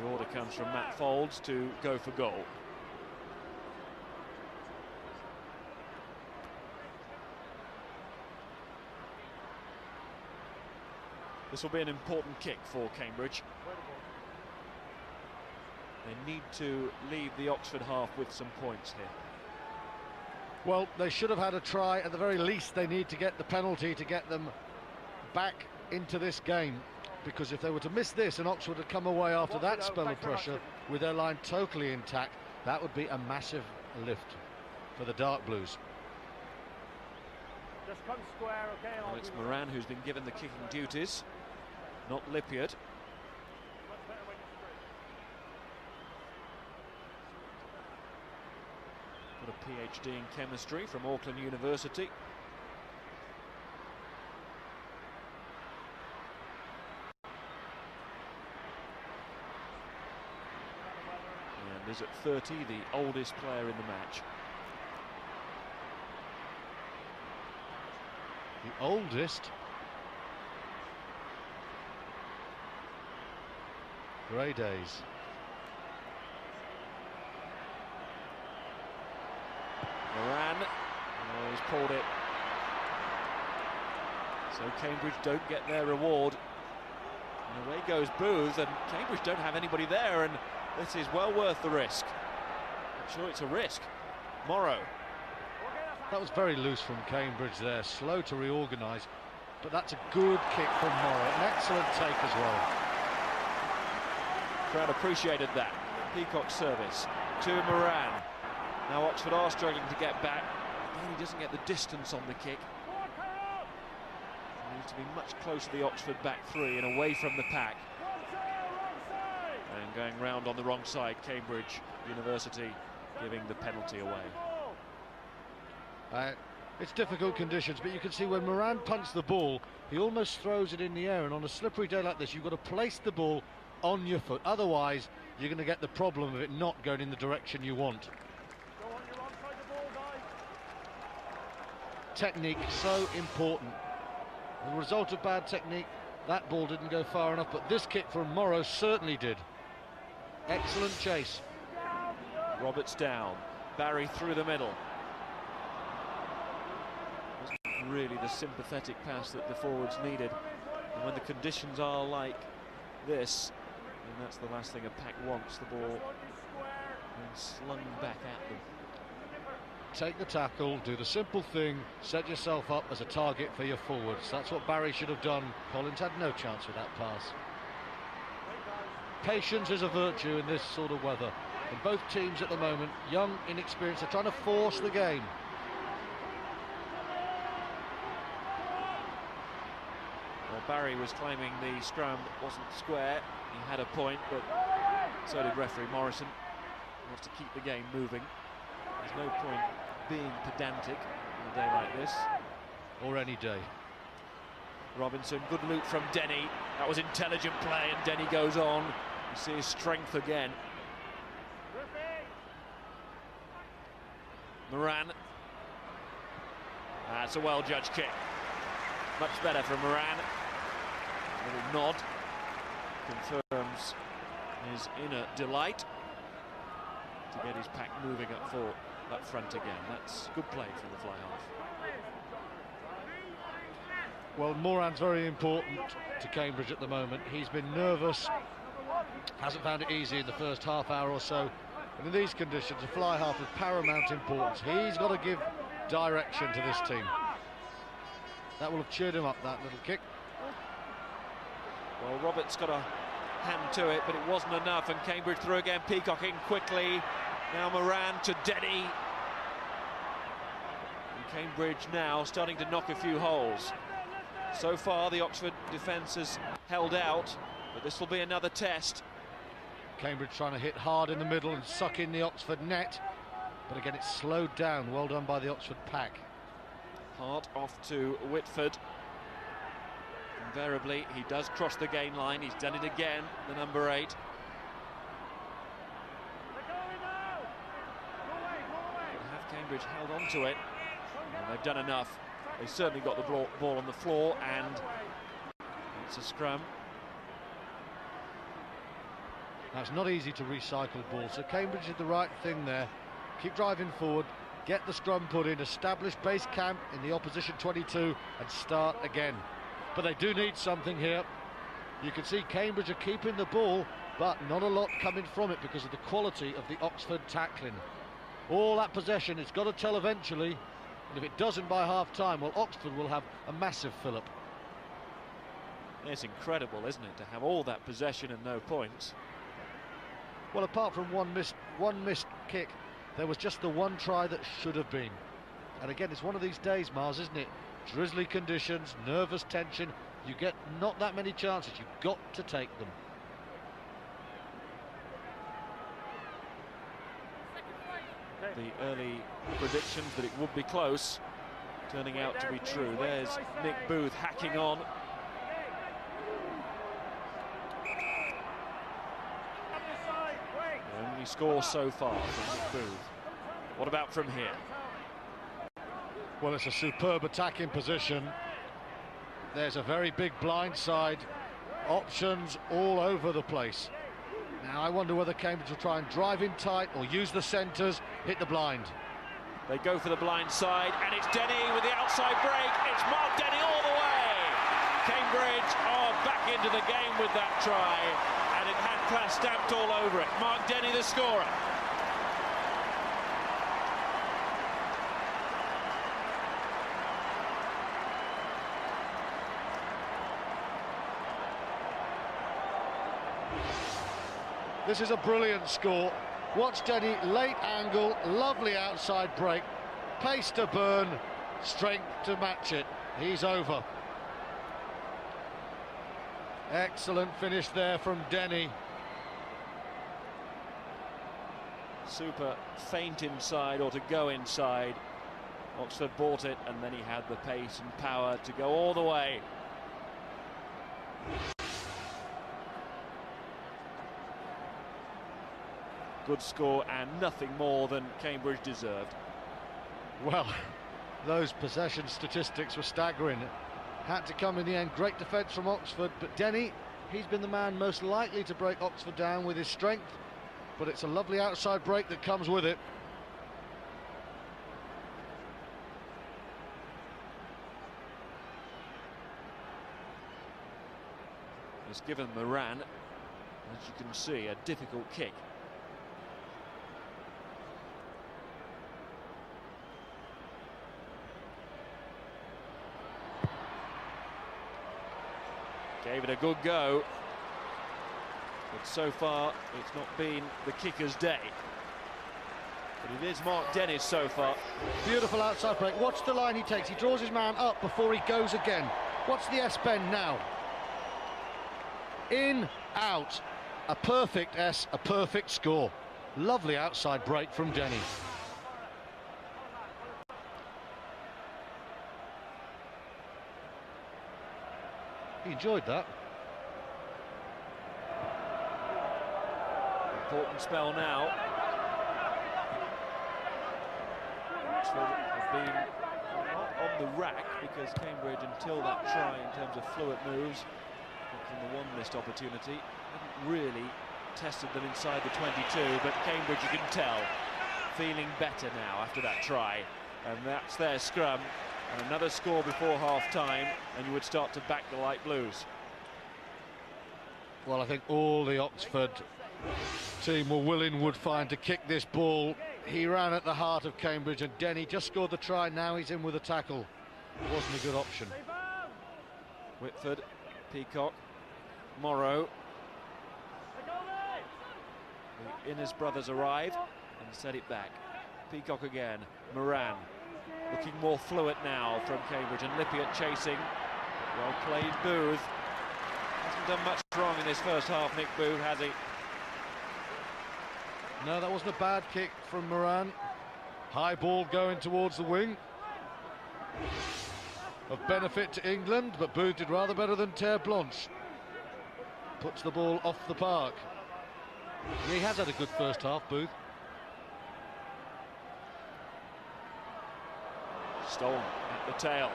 The order comes from Matt Folds to go for goal. This will be an important kick for Cambridge. They need to leave the Oxford half with some points here. Well, they should have had a try. At the very least, they need to get the penalty to get them back into this game. Because if they were to miss this and Oxford had come away after that spell of pressure with their line totally intact, that would be a massive lift for the Dark Blues. Just come square, okay? Well, it's Moran who's been given the kicking duties, not Lippiard. Got a PhD in chemistry from Auckland University. And is at 30 the oldest player in the match. The oldest? Grey days. Moran, oh, he's pulled it. So Cambridge don't get their reward. And away goes Booth, and Cambridge don't have anybody there, and this is well worth the risk. I'm sure it's a risk. Morrow. That was very loose from Cambridge there, slow to reorganise, but that's a good kick from Morrow, an excellent take as well. Crowd appreciated that. Peacock's service to Moran. Now Oxford are struggling to get back. Again, he doesn't get the distance on the kick. He needs to be much closer to the Oxford back three and away from the pack. And going round on the wrong side, Cambridge University giving the penalty away. It's difficult conditions, but you can see when Moran punts the ball, he almost throws it in the air, and on a slippery day like this, you've got to place the ball on your foot. Otherwise, you're going to get the problem of it not going in the direction you want. Technique, so important. The result of bad technique, that ball didn't go far enough, but this kick from Morrow certainly did. Excellent chase. Roberts down, Barry through the middle. Wasn't really the sympathetic pass that the forwards needed, and when the conditions are like this, and that's the last thing a pack wants, the ball being slung back at them. Take the tackle, do the simple thing, set yourself up as a target for your forwards. That's what Barry should have done. Collins had no chance with that pass. Patience is a virtue in this sort of weather, and both teams at the moment, young, inexperienced, are trying to force the game. Well, Barry was claiming the scrum wasn't square. He had a point, but so did referee Morrison. He wants to keep the game moving. There's no point being pedantic on a day like this. Or any day. Robinson, good loop from Denny. That was intelligent play, and Denny goes on. You see his strength again. Moran. That's a well-judged kick. Much better from Moran. A little nod confirms his inner delight to get his pack moving up front again. That's good play from the fly half. Well, Moran's very important to Cambridge at the moment. He's been nervous, hasn't found it easy in the first half hour or so. And in these conditions, a fly half of paramount importance. He's got to give direction to this team. That will have cheered him up, that little kick. Well, Roberts got a hand to it, but it wasn't enough, and Cambridge through again. Peacock in quickly. Now Moran to Denny. And Cambridge now starting to knock a few holes. So far, the Oxford defence has held out, but this will be another test. Cambridge trying to hit hard in the middle and suck in the Oxford net, but again it's slowed down. Well done by the Oxford pack. Hart off to Whitford. Invariably, he does cross the gain line. He's done it again, the number 8. Have Cambridge held on to it? And they've done enough. They certainly got the ball on the floor, and it's a scrum. Now, it's not easy to recycle balls, so Cambridge did the right thing there. Keep driving forward, get the scrum put in, establish base camp in the opposition 22 and start again. But they do need something here. You can see Cambridge are keeping the ball, but not a lot coming from it because of the quality of the Oxford tackling. All that possession, it's got to tell eventually, and if it doesn't by half-time, well, Oxford will have a massive fill-up. It's incredible, isn't it, to have all that possession and no points. Well, apart from one missed kick, there was just the one try that should have been. And again, it's one of these days, Miles, isn't it? Drizzly conditions, nervous tension. You get not that many chances. You've got to take them. The early predictions that it would be close turning out to be true. There's Nick Booth hacking on. The only score so far from Nick Booth. What about from here? Well, it's a superb attacking position. There's a very big blind side. Options all over the place. Now, I wonder whether Cambridge will try and drive in tight or use the centres, hit the blind. They go for the blind side, and it's Denny with the outside break. It's Mark Denny all the way. Cambridge Cambridge are back into the game with that try, and it had class stamped all over it. Mark Denny, the scorer. This is a brilliant score. Watch Denny, late angle, lovely outside break, pace to burn, strength to match it. He's over. Excellent finish there from Denny. Super feint inside, or to go inside. Oxford bought it, and then he had the pace and power to go all the way. Good score, and nothing more than Cambridge deserved. Well, those possession statistics were staggering. Had to come in the end. Great defence from Oxford, but Denny, he's been the man most likely to break Oxford down with his strength, but it's a lovely outside break that comes with it. He's given Moran, as you can see, a difficult kick. Gave it a good go, but so far it's not been the kicker's day. But it is Mark Dennis so far. Beautiful outside break. Watch the line he takes. He draws his man up before he goes again. Watch the S bend now. In, out. A perfect S, a perfect score. Lovely outside break from Denny. He enjoyed that. Important spell now. Oxford have been on the rack because Cambridge, until that try in terms of fluid moves from the one missed opportunity, hadn't really tested them inside the 22, but Cambridge, you can tell, feeling better now after that try, and that's their scrum. And another score before half-time, and you would start to back the light blues. Well, I think all the Oxford team were willing Woodfine to kick this ball. He ran at the heart of Cambridge, and Denny just scored the try. Now he's in with a tackle. Wasn't a good option. Whitford, Peacock, Morrow. The Innes brothers arrive and set it back. Peacock again, Moran. Looking more fluid now from Cambridge, and Lippiott chasing. Well played, Booth. Hasn't done much wrong in this first half, Nick Booth, has he? No, that wasn't a bad kick from Moran. High ball going towards the wing. Of benefit to England, but Booth did rather better than Terre Blanche. Puts the ball off the park. Yeah, he has had a good first half, Booth. Stolen at the tail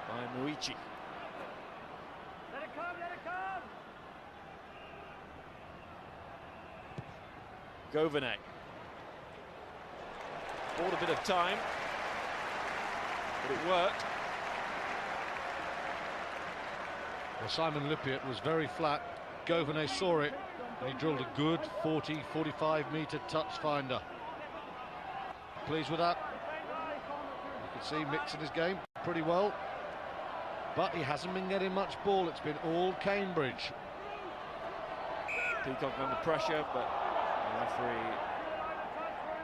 by Muichi. Let it come, let it come! Govenet. Bought a bit of time, but it worked. Well, Simon Lippiott was very flat. Govenet saw it, and he drilled a good 40-45 metre touch finder. Pleased with that. You can see mixing his game pretty well, but he hasn't been getting much ball. It's been all Cambridge. Peacock under pressure, but the referee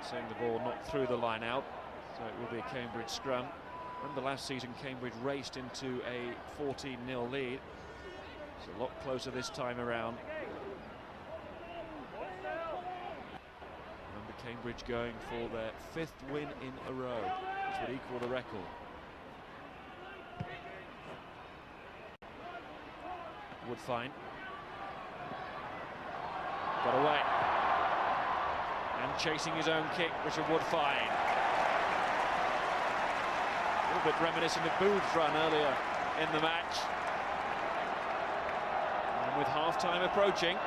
saying the ball not through the line out, so it will be a Cambridge scrum. Remember last season Cambridge raced into a 14-0 lead. It's a lot closer this time around. Remember Cambridge going for their 5th win in a row, which would equal the record. Woodfine. Got away. And chasing his own kick, Richard Woodfine. A little bit reminiscent of Booth's run earlier in the match. And with half-time approaching,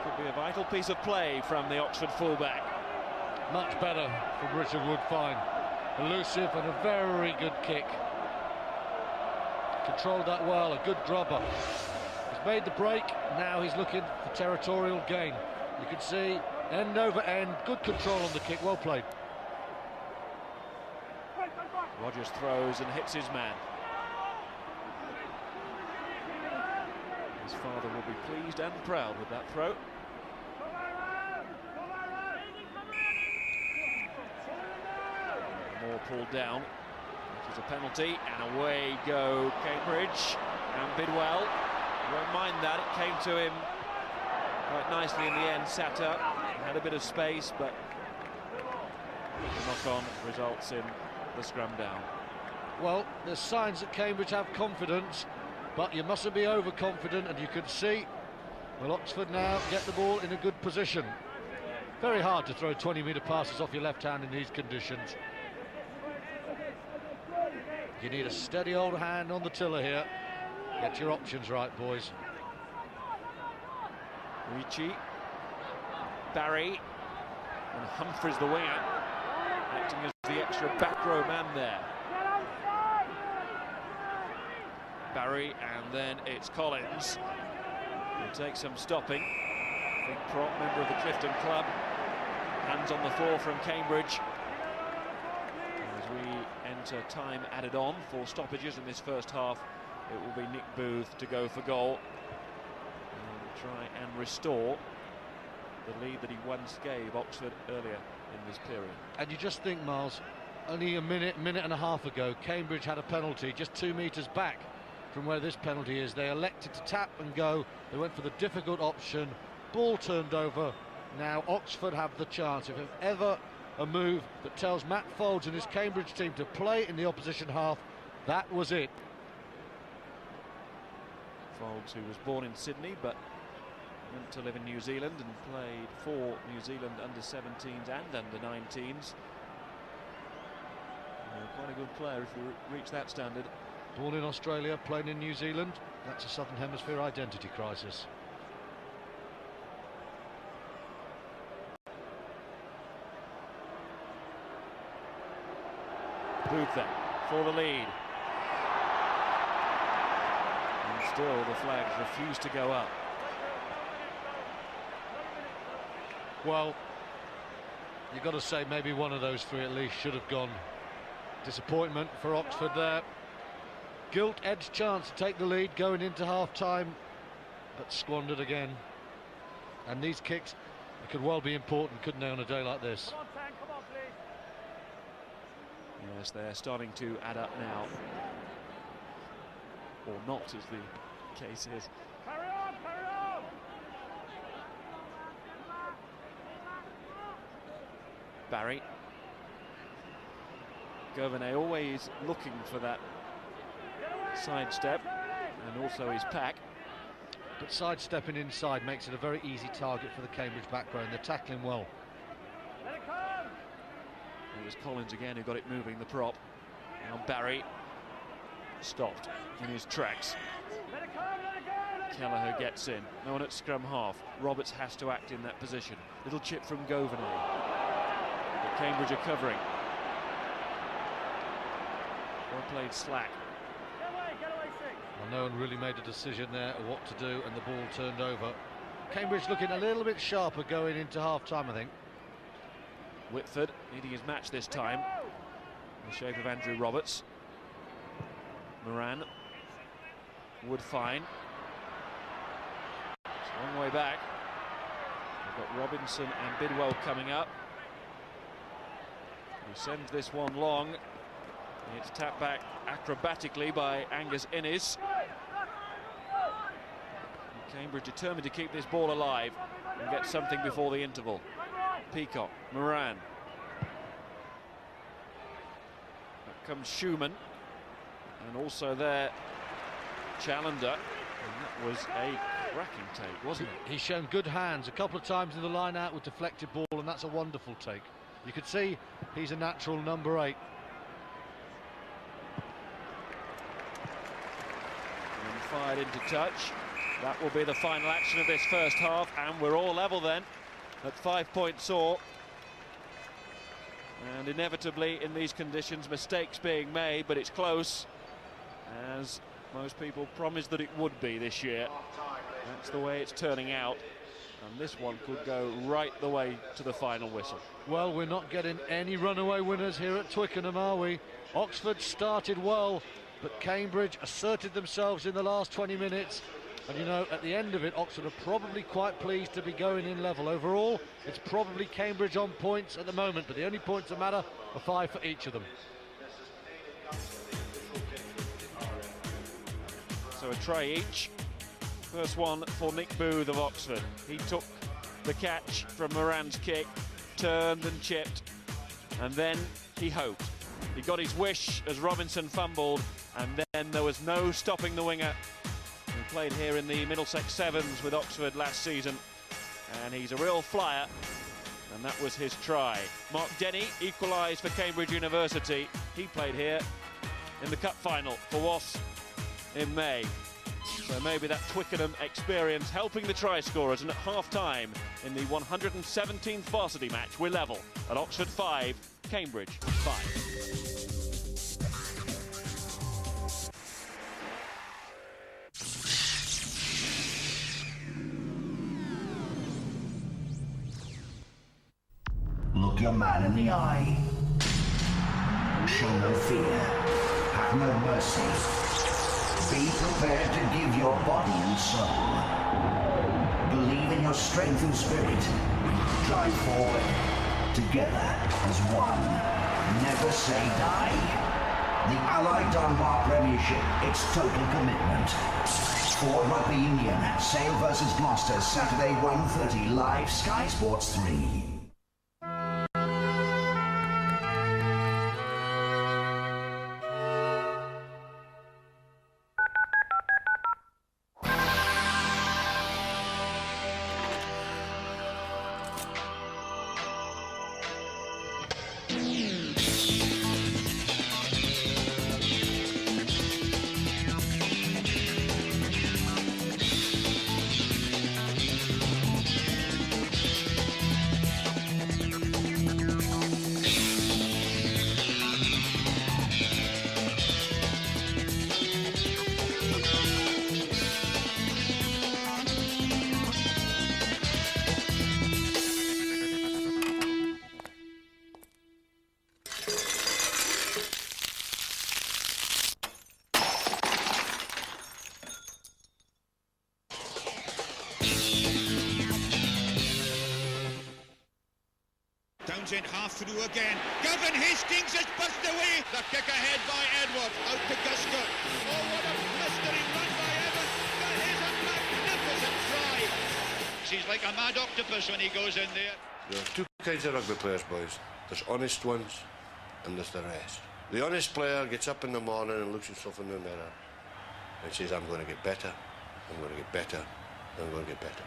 could be a vital piece of play from the Oxford fullback. Much better from Richard Woodfine. Elusive and a very good kick. controlled that well, a good grubber. He's made the break, now he's looking for territorial gain. You can see end over end, good control on the kick, well played. Rogers throws and hits his man. His father will be pleased and proud with that throw. Moore pulled down, which is a penalty, and away go Cambridge. And Bidwell won't mind that, it came to him quite nicely in the end, sat up, had a bit of space, but the knock-on results in the scrum down. Well, there's signs that Cambridge have confidence, but you mustn't be overconfident, and you can see, well, Oxford now get the ball in a good position. Very hard to throw 20-metre passes off your left hand in these conditions. You need a steady old hand on the tiller here. Get your options right, boys. Ricci, Barry, and Humphreys the winger, acting as the extra back row man there. Barry, and then it's Collins. Will take some stopping. Big prop, member of the Clifton Club. Hands on the floor from Cambridge. As we enter time added on for stoppages in this first half, it will be Nick Booth to go for goal and try and restore the lead that he once gave Oxford earlier in this period. And you just think, Miles, only a minute and a half ago, Cambridge had a penalty just 2 metres back from where this penalty is. They elected to tap and go. They went for the difficult option. Ball turned over. Now Oxford have the chance. If ever a move that tells Matt Folds and his Cambridge team to play in the opposition half, that was it. Folds, who was born in Sydney but went to live in New Zealand and played for New Zealand under-17s and under-19s. Quite a good player if you reach that standard. Born in Australia, playing in New Zealand. That's a Southern Hemisphere identity crisis. Booth then for the lead. And still the flags refuse to go up. Well, you've got to say maybe one of those three at least should have gone. Disappointment for Oxford there. Gilt-edged chance to take the lead going into half-time, but squandered again. And these kicks, they could well be important, couldn't they, on a day like this? Come on, Tan, come on, please. Yes, they're starting to add up now. Or not, as the case is. Carry on, carry on. Barry. Governet always looking for that sidestep and also his pack. But sidestepping inside makes it a very easy target for the Cambridge back row, and they're tackling well. Let it come. It was Collins again who got it moving, the prop. Now Barry stopped in his tracks. Let it come, let it go, let it Kelleher go. gets in. No one at scrum half. Roberts has to act in that position. Little chip from Governet. But Cambridge are covering. Well played slack. Get away, 6. Well, no one really made a decision there of what to do, and the ball turned over. Cambridge looking a little bit sharper going into half-time, I think. Whitford needing his match this time. In the shape of Andrew Roberts. Moran. Woodfine. It's a long way back. We've got Robinson and Bidwell coming up. He sends this one long. It's tapped back acrobatically by Angus Innes. Cambridge determined to keep this ball alive and get something before the interval. Peacock, Moran. Up comes Schumann. And also there, Challenger. And that was a cracking take, wasn't it? He's shown good hands a couple of times in the line out with deflected ball, and that's a wonderful take. You could see he's a natural number 8. And fired into touch. That will be the final action of this first half, and we're all level then at 5-point saw. And inevitably in these conditions mistakes being made, but it's close as Most people promised that it would be this year. That's the way it's turning out. And this one could go right the way to the final whistle. Well, we're not getting any runaway winners here at Twickenham, are we? Oxford started well, but Cambridge asserted themselves in the last 20 minutes. And you know, at the end of it, Oxford are probably quite pleased to be going in level. Overall, it's probably Cambridge on points at the moment, but the only points that matter are 5 for each of them. So a try each. First one for Nick Booth of Oxford. He took the catch from Moran's kick, turned and chipped, and then he hoped. He got his wish as Robinson fumbled, and then there was no stopping the winger. He played here in the Middlesex Sevens with Oxford last season, and he's a real flyer, and that was his try. Mark Denny equalised for Cambridge University. He played here in the cup final for Wasps in May. So maybe that Twickenham experience helping the try scorers, and at half-time in the 117th Varsity match, we're level at Oxford 5, Cambridge 5. Look your man in the eye. Show no fear. Have no mercy. Be prepared to give your body and soul. Believe in your strength and spirit. Drive forward. Together as one. Never say die. The Allied Dunbar Premiership, it's total commitment. Ford Rugby Union, Sale versus Gloucester, Saturday 1:30, live Sky Sports 3. Townsend half through again. Gavin Hastings is pushed away. The kick ahead by Edward. Out to Guscott. Oh, what a blistering run by Evans. That is a magnificent try. He's like a mad octopus when he goes in there. There are two kinds of rugby players, boys. There's honest ones and there's the rest. The honest player gets up in the morning and looks himself in the mirror and says, I'm going to get better, I'm going to get better, I'm going to get better.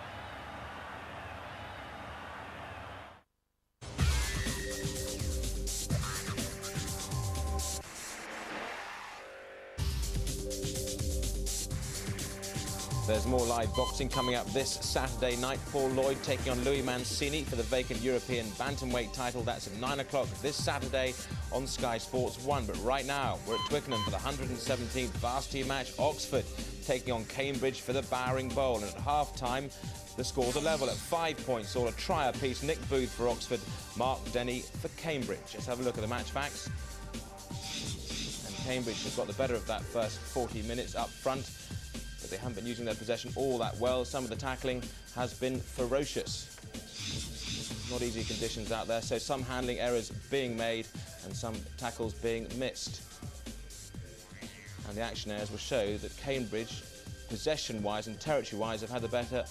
There's more live boxing coming up this Saturday night. Paul Lloyd taking on Louis Mancini for the vacant European bantamweight title. That's at 9 o'clock this Saturday on Sky Sports 1. But right now, we're at Twickenham for the 117th Varsity match. Oxford taking on Cambridge for the Bowring Bowl. And at half-time, the scores are level at 5 points, all a try apiece. Nick Booth for Oxford, Mark Denny for Cambridge. Let's have a look at the match facts. And Cambridge has got the better of that first 40 minutes up front. But they haven't been using their possession all that well. Some of the tackling has been ferocious. Not easy conditions out there, so some handling errors being made and some tackles being missed. And the action errors will show that Cambridge, possession-wise and territory-wise, have had the better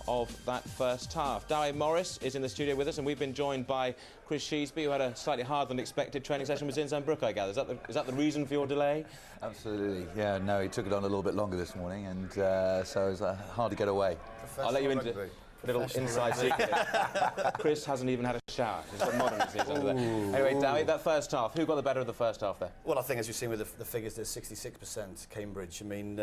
of that first half. Darry Morris is in the studio with us, and we've been joined by Chris Sheesby, who had a slightly harder than expected training session with Zinzan Brook, I gather. Is that the reason for your delay? Absolutely, yeah. No, he took it on a little bit longer this morning, and so it was hard to get away. I'll let you into. Little inside secret. Chris hasn't even had a shower. He's got modern as he is over there. Anyway, Dowie, that first half, who got the better of the first half there? Well, I think, as you've seen with the figures, there's 66% Cambridge. I mean,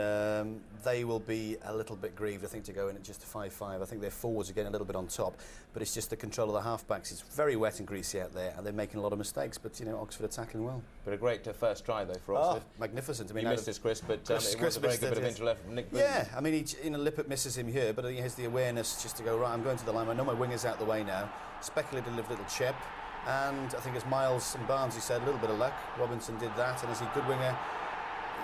they will be a little bit grieved, I think, to go in at just a 5-5. I think their forwards are getting a little bit on top, but it's just the control of the half-backs. It's very wet and greasy out there, and they're making a lot of mistakes, but, you know, Oxford are tackling well. But a great first try, though, for Oxford. Oh, magnificent. I mean, you missed this, Chris, but it was a very good bit of injury left from Nick Boone. Yeah, I mean, Lippert misses him here, but he has the awareness just to go, right, I'm going to the line. I know my winger's out the way now. Speculative little chip, and I think as Miles and Barnes, he said, a little bit of luck. Robinson did that, and as a good winger,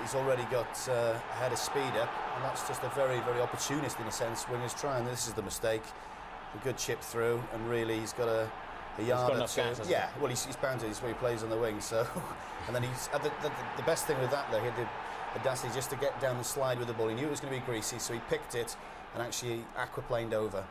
he's already got ahead of speed up, and that's just a very, very opportunist in a sense. Wingers try, and this is the mistake. A good chip through, and really he's got a yard or two. Yeah, well, he's bound to. He's where he plays on the wing, so. And then he's the best thing with that, though, he had the audacity just to get down the slide with the ball. He knew it was going to be greasy, so he picked it and actually aquaplaned over.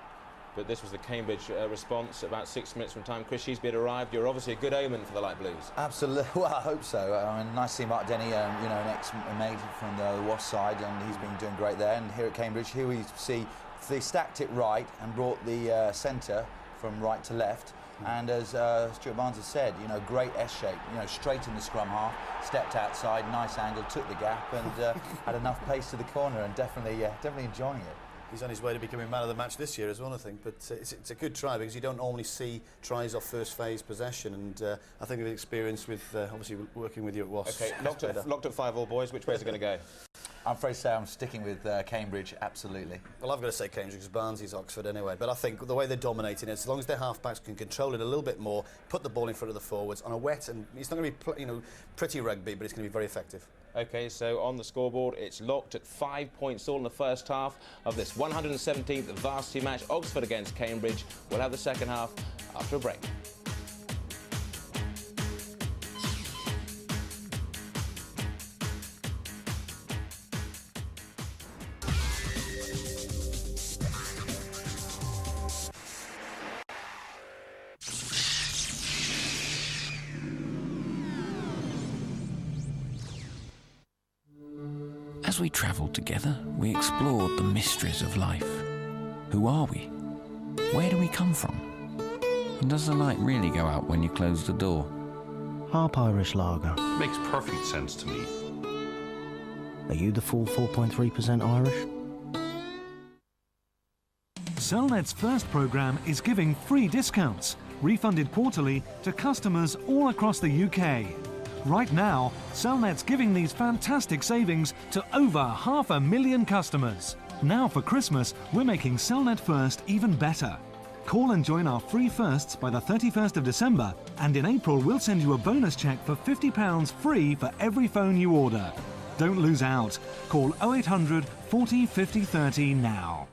But this was the Cambridge response about 6 minutes from time. Chris Sheesby had arrived. You're obviously a good omen for the Light Blues. Absolutely. Well, I hope so. I mean, nice to see Mark Denny, you know, an ex-mate from the Wasps side, and he's been doing great there. And here at Cambridge, here we see they stacked it right and brought the centre from right to left. And as Stuart Barnes has said, you know, great S-shape, you know, straight in the scrum half, stepped outside, nice angle, took the gap, and had enough pace to the corner, and definitely enjoying it. He's on his way to becoming man of the match this year as well, I think. But it's a good try, because you don't normally see tries off first phase possession, and I think the experience with obviously working with you at Wasps. Okay, locked at 5-all, boys. Which way is it going to go? I'm afraid to say I'm sticking with Cambridge, absolutely. Well, I've got to say Cambridge, because Barnsley's Oxford anyway. But I think the way they're dominating it, as long as their half-backs can control it a little bit more, put the ball in front of the forwards on a wet, and it's not going to be pretty rugby, but it's going to be very effective. OK, so on the scoreboard, it's locked at 5 points all in the first half of this 117th Varsity match, Oxford against Cambridge. We'll have the second half after a break. As we travelled together, we explored the mysteries of life. Who are we? Where do we come from? And does the light really go out when you close the door? Harp Irish Lager. Makes perfect sense to me. Are you the full 4.3% Irish? Cellnet's first programme is giving free discounts, refunded quarterly to customers all across the UK. Right now, Cellnet's giving these fantastic savings to over 500,000 customers. Now for Christmas, we're making Cellnet First even better. Call and join our free firsts by the 31st of December, and in April we'll send you a bonus cheque for £50 free for every phone you order. Don't lose out. Call 0800 40 50 30 now.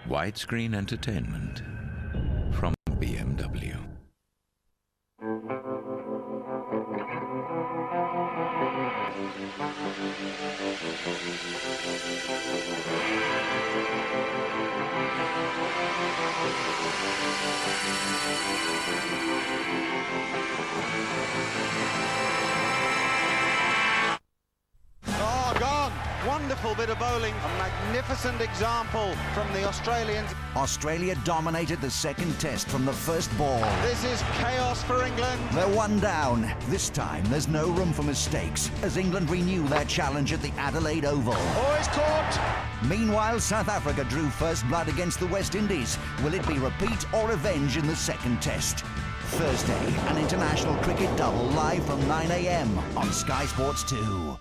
Widescreen entertainment from BMW. Oh, gone! Wonderful bit of bowling. A magnificent example from the Australians. Australia dominated the second test from the first ball. This is chaos for England. They're one down. This time, there's no room for mistakes as England renew their challenge at the Adelaide Oval. Oh, it's caught! Meanwhile, South Africa drew first blood against the West Indies. Will it be repeat or revenge in the second test? Thursday, an international cricket double live from 9 a.m. on Sky Sports 2.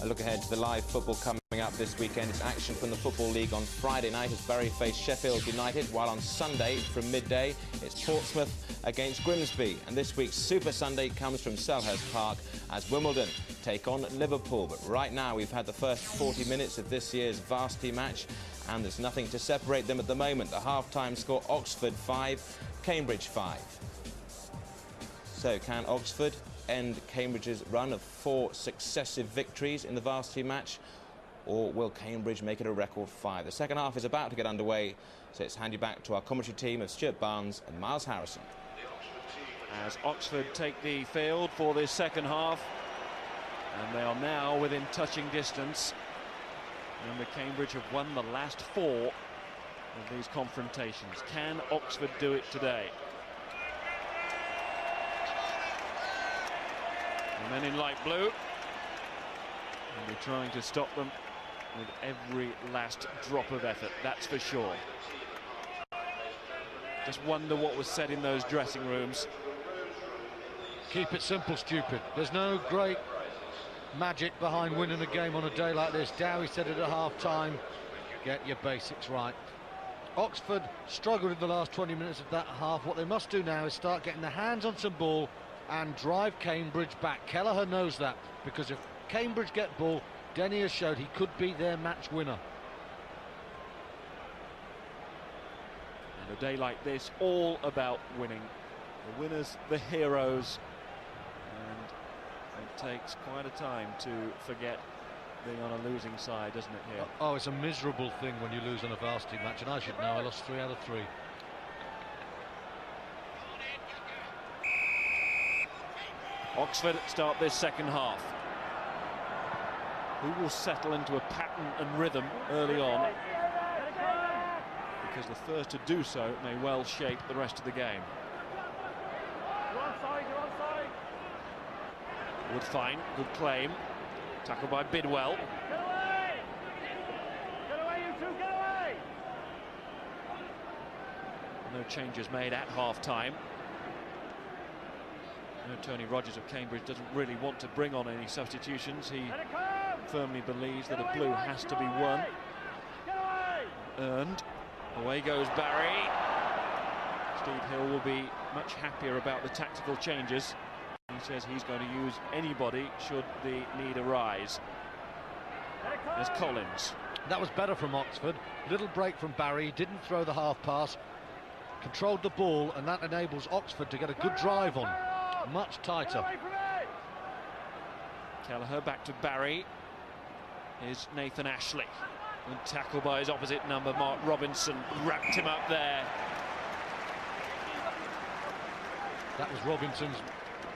A look ahead to the live football coming up this weekend. It's action from the Football League on Friday night as Bury face Sheffield United, while on Sunday from midday it's Portsmouth against Grimsby. And this week's Super Sunday comes from Selhurst Park as Wimbledon take on Liverpool. But right now we've had the first 40 minutes of this year's Varsity match, and there's nothing to separate them at the moment. The half-time score: Oxford 5, Cambridge 5. So can Oxford end Cambridge's run of 4 successive victories in the Varsity match, or will Cambridge make it a record 5? The second half is about to get underway, so let's hand you back to our commentary team of Stuart Barnes and Miles Harrison. As Oxford take the field for this second half, and they are now within touching distance. Remember, Cambridge have won the last 4 of these confrontations. Can Oxford do it today? The men in light blue, and we're trying to stop them with every last drop of effort, that's for sure. Just wonder what was said in those dressing rooms. Keep it simple, stupid. There's no great magic behind winning a game on a day like this. Dowie said it at half-time, get your basics right. Oxford struggled in the last 20 minutes of that half. What they must do now is start getting their hands on some ball and drive Cambridge back. Kelleher knows that, because if Cambridge get ball, Denny has showed he could be their match winner. And a day like this, all about winning. The winners, the heroes. And it takes quite a time to forget being on a losing side, doesn't it, here? Oh, it's a miserable thing when you lose on a Varsity match, and I should know. I lost 3 out of 3. Oxford start this second half. Who will settle into a pattern and rhythm early on? Because the first to do so may well shape the rest of the game. Woodfine, good claim. Tackled by Bidwell. Get away! Get away, you two, get away! No changes made at half-time. Tony Rogers of Cambridge doesn't really want to bring on any substitutions. He firmly believes that a blue has to be won. Earned. Away goes Barry. Steve Hill will be much happier about the tactical changes. He says he's going to use anybody should the need arise. There's Collins. That was better from Oxford. Little break from Barry, didn't throw the half pass, controlled the ball, and that enables Oxford to get a good drive on. Much tighter. Kelleher back to Barry. Here's Nathan Ashley. And tackled by his opposite number, Mark Robinson. Wrapped him up there. That was Robinson's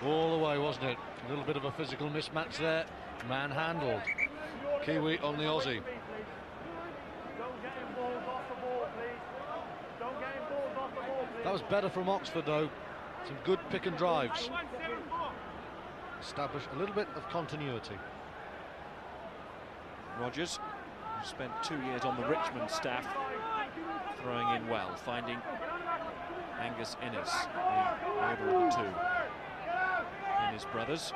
all the way, wasn't it? A little bit of a physical mismatch there. Man-handled. Kiwi on the Aussie. That was better from Oxford, though. Some good pick and drives. Establish a little bit of continuity. Rogers, who spent 2 years on the Richmond staff, throwing in well, finding Angus Innes, the order of the 2. Innes brothers.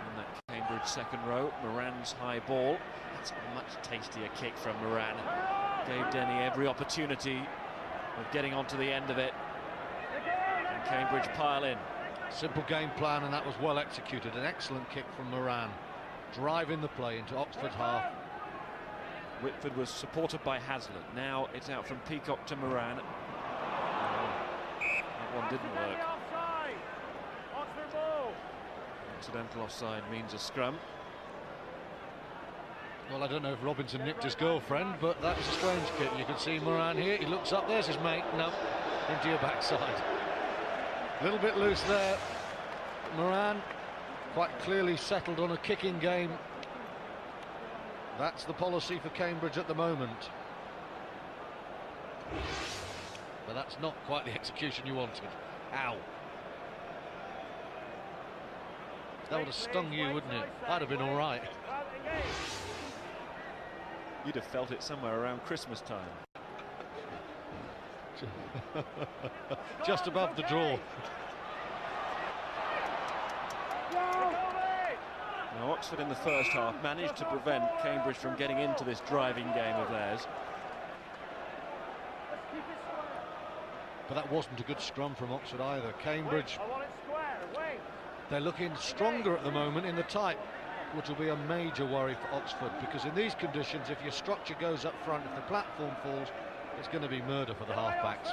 In that Cambridge second row, Moran's high ball. That's a much tastier kick from Moran. Gave Denny every opportunity of getting onto the end of it. And Cambridge pile in. Simple game plan, and that was well executed. An excellent kick from Moran, driving the play into Oxford's half. Whitford was supported by Hazlitt. Now it's out from Peacock to Moran. That one didn't work. Accidental offside means a scrum. Well, I don't know if Robinson nicked his girlfriend, but that was a strange kick. You can see Moran here. He looks up. There's his mate. No, into your backside. A little bit loose there. Moran quite clearly settled on a kicking game. That's the policy for Cambridge at the moment. But that's not quite the execution you wanted. Ow. That would have stung you, wouldn't it? I'd have been all right. You'd have felt it somewhere around Christmas time. Just above the draw. Now Oxford in the first half managed to prevent Cambridge from getting into this driving game of theirs. But that wasn't a good scrum from Oxford either. Cambridge, they're looking stronger at the moment in the tight, which will be a major worry for Oxford, because in these conditions, if your structure goes up front, if the platform falls, it's going to be murder for the halfbacks.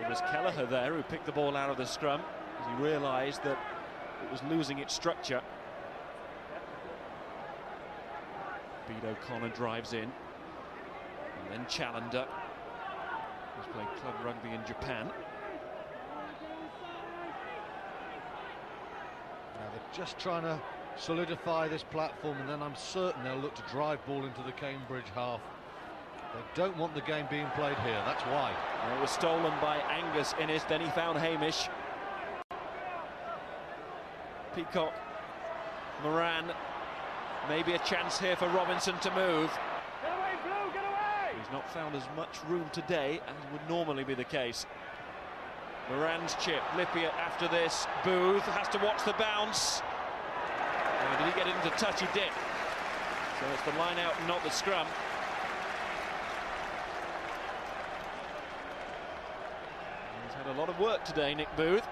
It was Kelleher there who picked the ball out of the scrum as he realised that it was losing its structure. Bede O'Connor drives in, and then Challender, who's played club rugby in Japan. Now they're just trying to solidify this platform, and then I'm certain they'll look to drive ball into the Cambridge half. They don't want the game being played here, that's why. And it was stolen by Angus Innes, then he found Hamish. Peacock, Moran, maybe a chance here for Robinson to move. Get away, Blue, get away! He's not found as much room today as would normally be the case. Moran's chip, Lippier after this, Booth has to watch the bounce. Did he get it into touch? He did. So it's the line out and not the scrum. He's had a lot of work today, Nick Booth.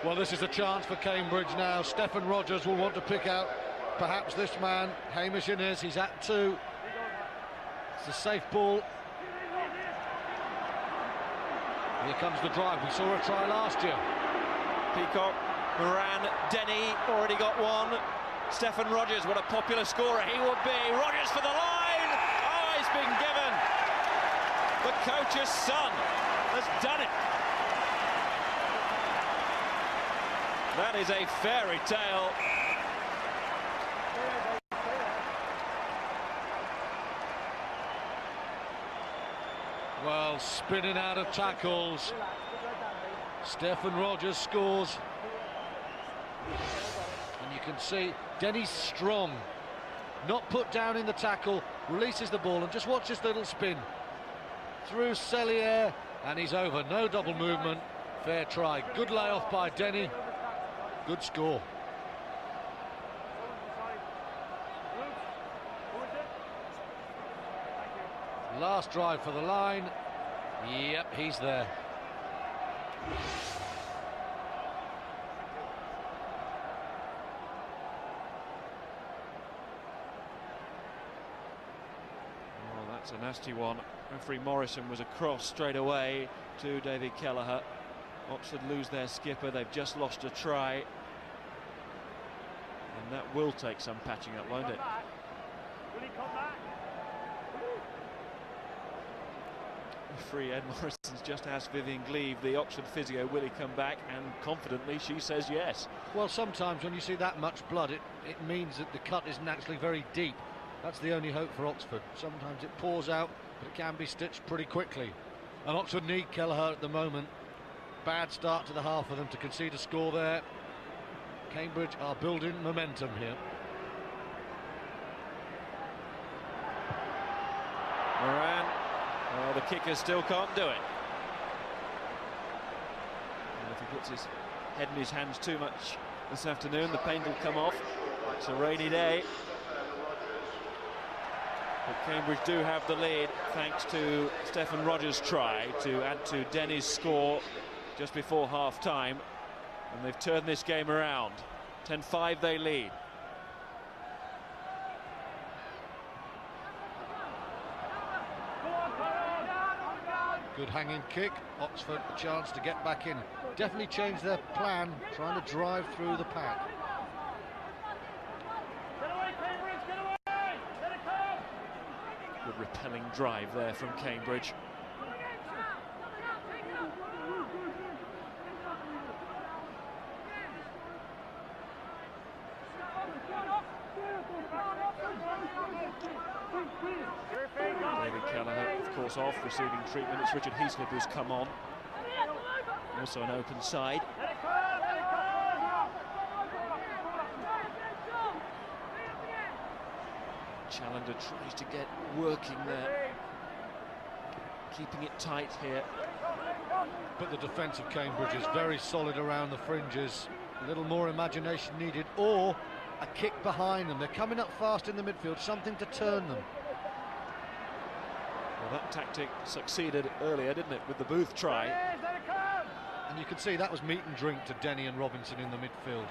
Well, this is a chance for Cambridge now. Stephen Rogers will want to pick out perhaps this man, Hamish Innes. He's at 2. It's a safe ball. Here comes the drive. We saw a try last year. Peacock, Moran, Denny already got one. Stephen Rogers, what a popular scorer he would be. Rogers for the line. Oh, he's been given. The coach's son has done it. That is a fairy tale. Well, spinning out of tackles. Stephen Rogers scores. And you can see Denny's strong. Not put down in the tackle, releases the ball, and just watch this little spin. Through Cellier, and he's over. No double movement. Fair try. Good layoff by Denny. Good score. Last drive for the line. Yep, he's there. Oh, that's a nasty one. Referee Morrison was across straight away to David Kelleher. Oxford lose their skipper. They've just lost a try. And that will take some patching up, won't it? Will he come back? Referee Ed Morrison's just asked Vivian Gleave, the Oxford physio, will he come back? And confidently she says yes. Well, sometimes when you see that much blood, it means that the cut isn't actually very deep. That's the only hope for Oxford. Sometimes it pours out, but it can be stitched pretty quickly. And Oxford need Kelleher at the moment. Bad start to the half for them to concede a score there. Cambridge are building momentum here. Moran, well, the kicker still can't do it. And if he puts his head in his hands too much this afternoon, the paint will come off. It's a rainy day. But Cambridge do have the lead thanks to Stephen Rogers' try to add to Denny's score just before half-time. And they've turned this game around. 10-5 they lead. Good hanging kick. Oxford a chance to get back in. Definitely changed their plan, trying to drive through the pack. Get away, Cambridge, get away! Let it come! Good repelling drive there from Cambridge. David Kelleher, of course, off, receiving treatment. It's Richard Heaslip who's come on. Also an open side. Challender tries to get working there. Keeping it tight here. But the defence of Cambridge is very solid around the fringes. A little more imagination needed, or a kick behind them. They're coming up fast in the midfield, something to turn them. Well, that tactic succeeded earlier, didn't it, with the Booth try. And you can see that was meat and drink to Denny and Robinson in the midfield.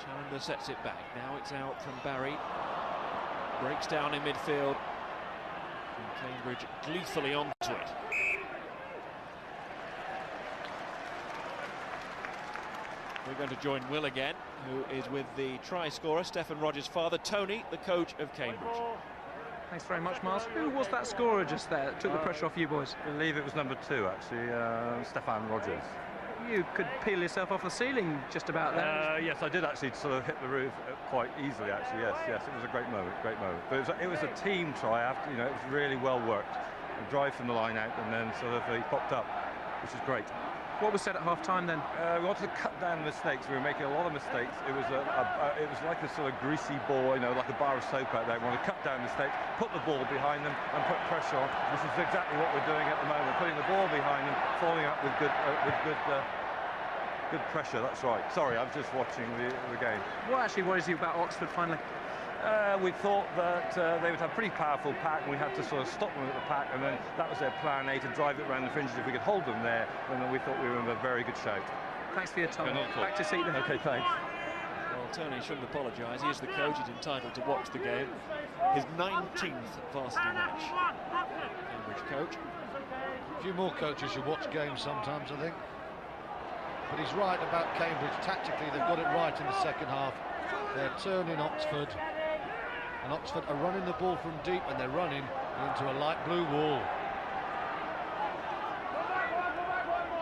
Challender sets it back. Now it's out from Barry. Breaks down in midfield. And Cambridge gleefully onto it. We're going to join Will again, who is with the try scorer, Stephen Rogers' father, Tony, the coach of Cambridge. Thanks very much, Miles. Who was that scorer just there that took the pressure off you boys? I believe it was number 2, actually, Stephen Rogers. You could peel yourself off the ceiling just about there. Yes, I did actually sort of hit the roof quite easily, actually, yes. It was a great moment, But it was a team try after, it was really well worked. A drive from the line out and then sort of he popped up, which is great. What was said at half-time then? We wanted to cut down mistakes. We were making a lot of mistakes. It was like a sort of greasy ball, like a bar of soap out there. We wanted to cut down mistakes, put the ball behind them, and put pressure on. This is exactly what we're doing at the moment. Putting the ball behind them, following up with good pressure. That's right. Sorry, I was just watching the game. What actually worries you about Oxford finally? We thought that they would have a pretty powerful pack, and we had to sort of stop them at the pack, and then that was their plan A, to drive it around the fringes. If we could hold them there, then we thought we were in a very good shape. Thanks for your time. Back to seat then. OK, thanks. Well, Tony shouldn't apologise. He is the coach. He's entitled to watch the game. His 19th varsity match. Cambridge coach. A few more coaches should watch games sometimes, I think. But he's right about Cambridge. Tactically, they've got it right in the second half. They're turning Oxford. And Oxford are running the ball from deep, and they're running into a light blue wall.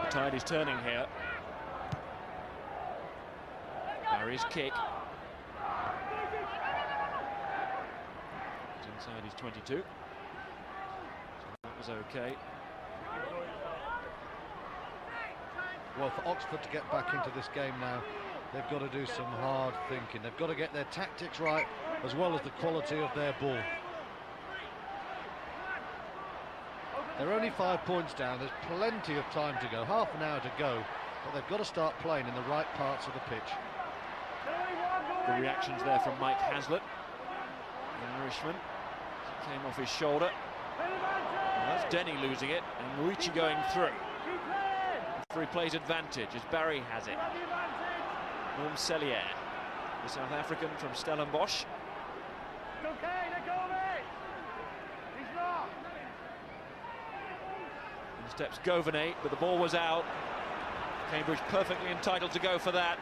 The tide is turning here. Barry's kick. It's inside his 22. So that was okay. Well, for Oxford to get back into this game now, they've got to do some hard thinking. They've got to get their tactics right, as well as the quality of their ball. They're only 5 points down. There's plenty of time to go, half an hour to go, but they've got to start playing in the right parts of the pitch. The reactions there from Mike Hazlitt, the Irishman. It came off his shoulder. Well, that's Denny losing it, and Ruichi going through. Free plays advantage as Barry has it. Norm Cellier, the South African from Stellenbosch. In steps Governet, but the ball was out. Cambridge perfectly entitled to go for that.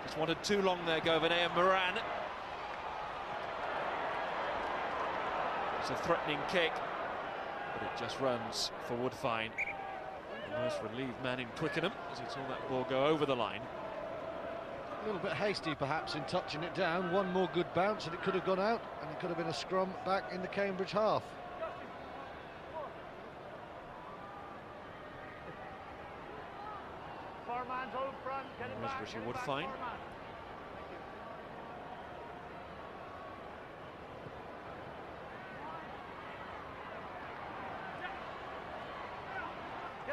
Just wanted too long there, Governet and Moran. It's a threatening kick, but it just runs for Woodfine. The most relieved man in Twickenham as he saw that ball go over the line. A little bit hasty perhaps in touching it down. One more good bounce and it could have gone out, and it could have been a scrum back in the Cambridge half. There's Richie Woodfine.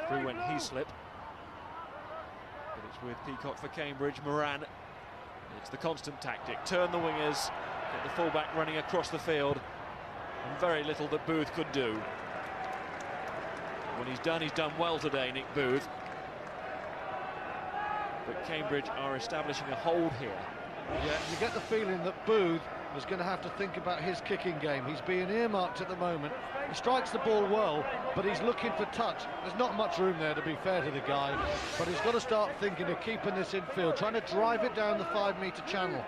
Through went Heaslip. But it's with Peacock for Cambridge. Moran. It's the constant tactic. Turn the wingers. Get the fullback running across the field. And very little that Booth could do. When he's done well today, Nick Booth. But Cambridge are establishing a hold here. Yeah, you get the feeling that Booth was going to have to think about his kicking game. He's being earmarked at the moment. He strikes the ball well, but he's looking for touch. There's not much room there, to be fair to the guy, but he's got to start thinking of keeping this infield, trying to drive it down the 5-metre channel,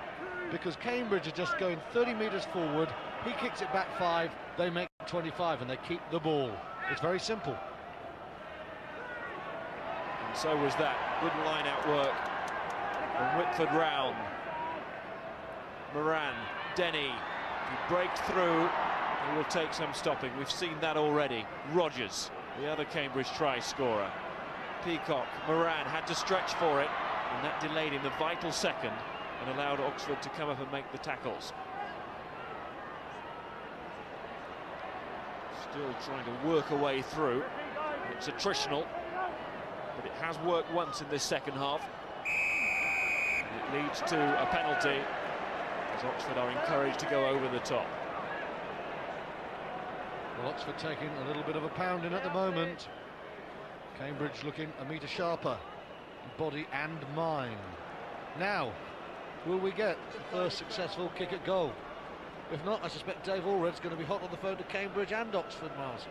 because Cambridge are just going 30 metres forward. He kicks it back 5, they make 25, and they keep the ball. It's very simple. And so was that. Good line-out work from Whitford round. Moran, Denny, he breaks through. He will take some stopping. We've seen that already. Rogers, the other Cambridge try scorer. Peacock, Moran had to stretch for it, and that delayed him the vital second and allowed Oxford to come up and make the tackles. Still trying to work a way through. It's attritional, but it has worked once in this second half. And it leads to a penalty, as Oxford are encouraged to go over the top. Well, Oxford taking a little bit of a pounding at the moment. Cambridge looking a metre sharper, body and mind. Now, will we get the first successful kick at goal? If not, I suspect Dave Allred's going to be hot on the phone to Cambridge and Oxford, Miles.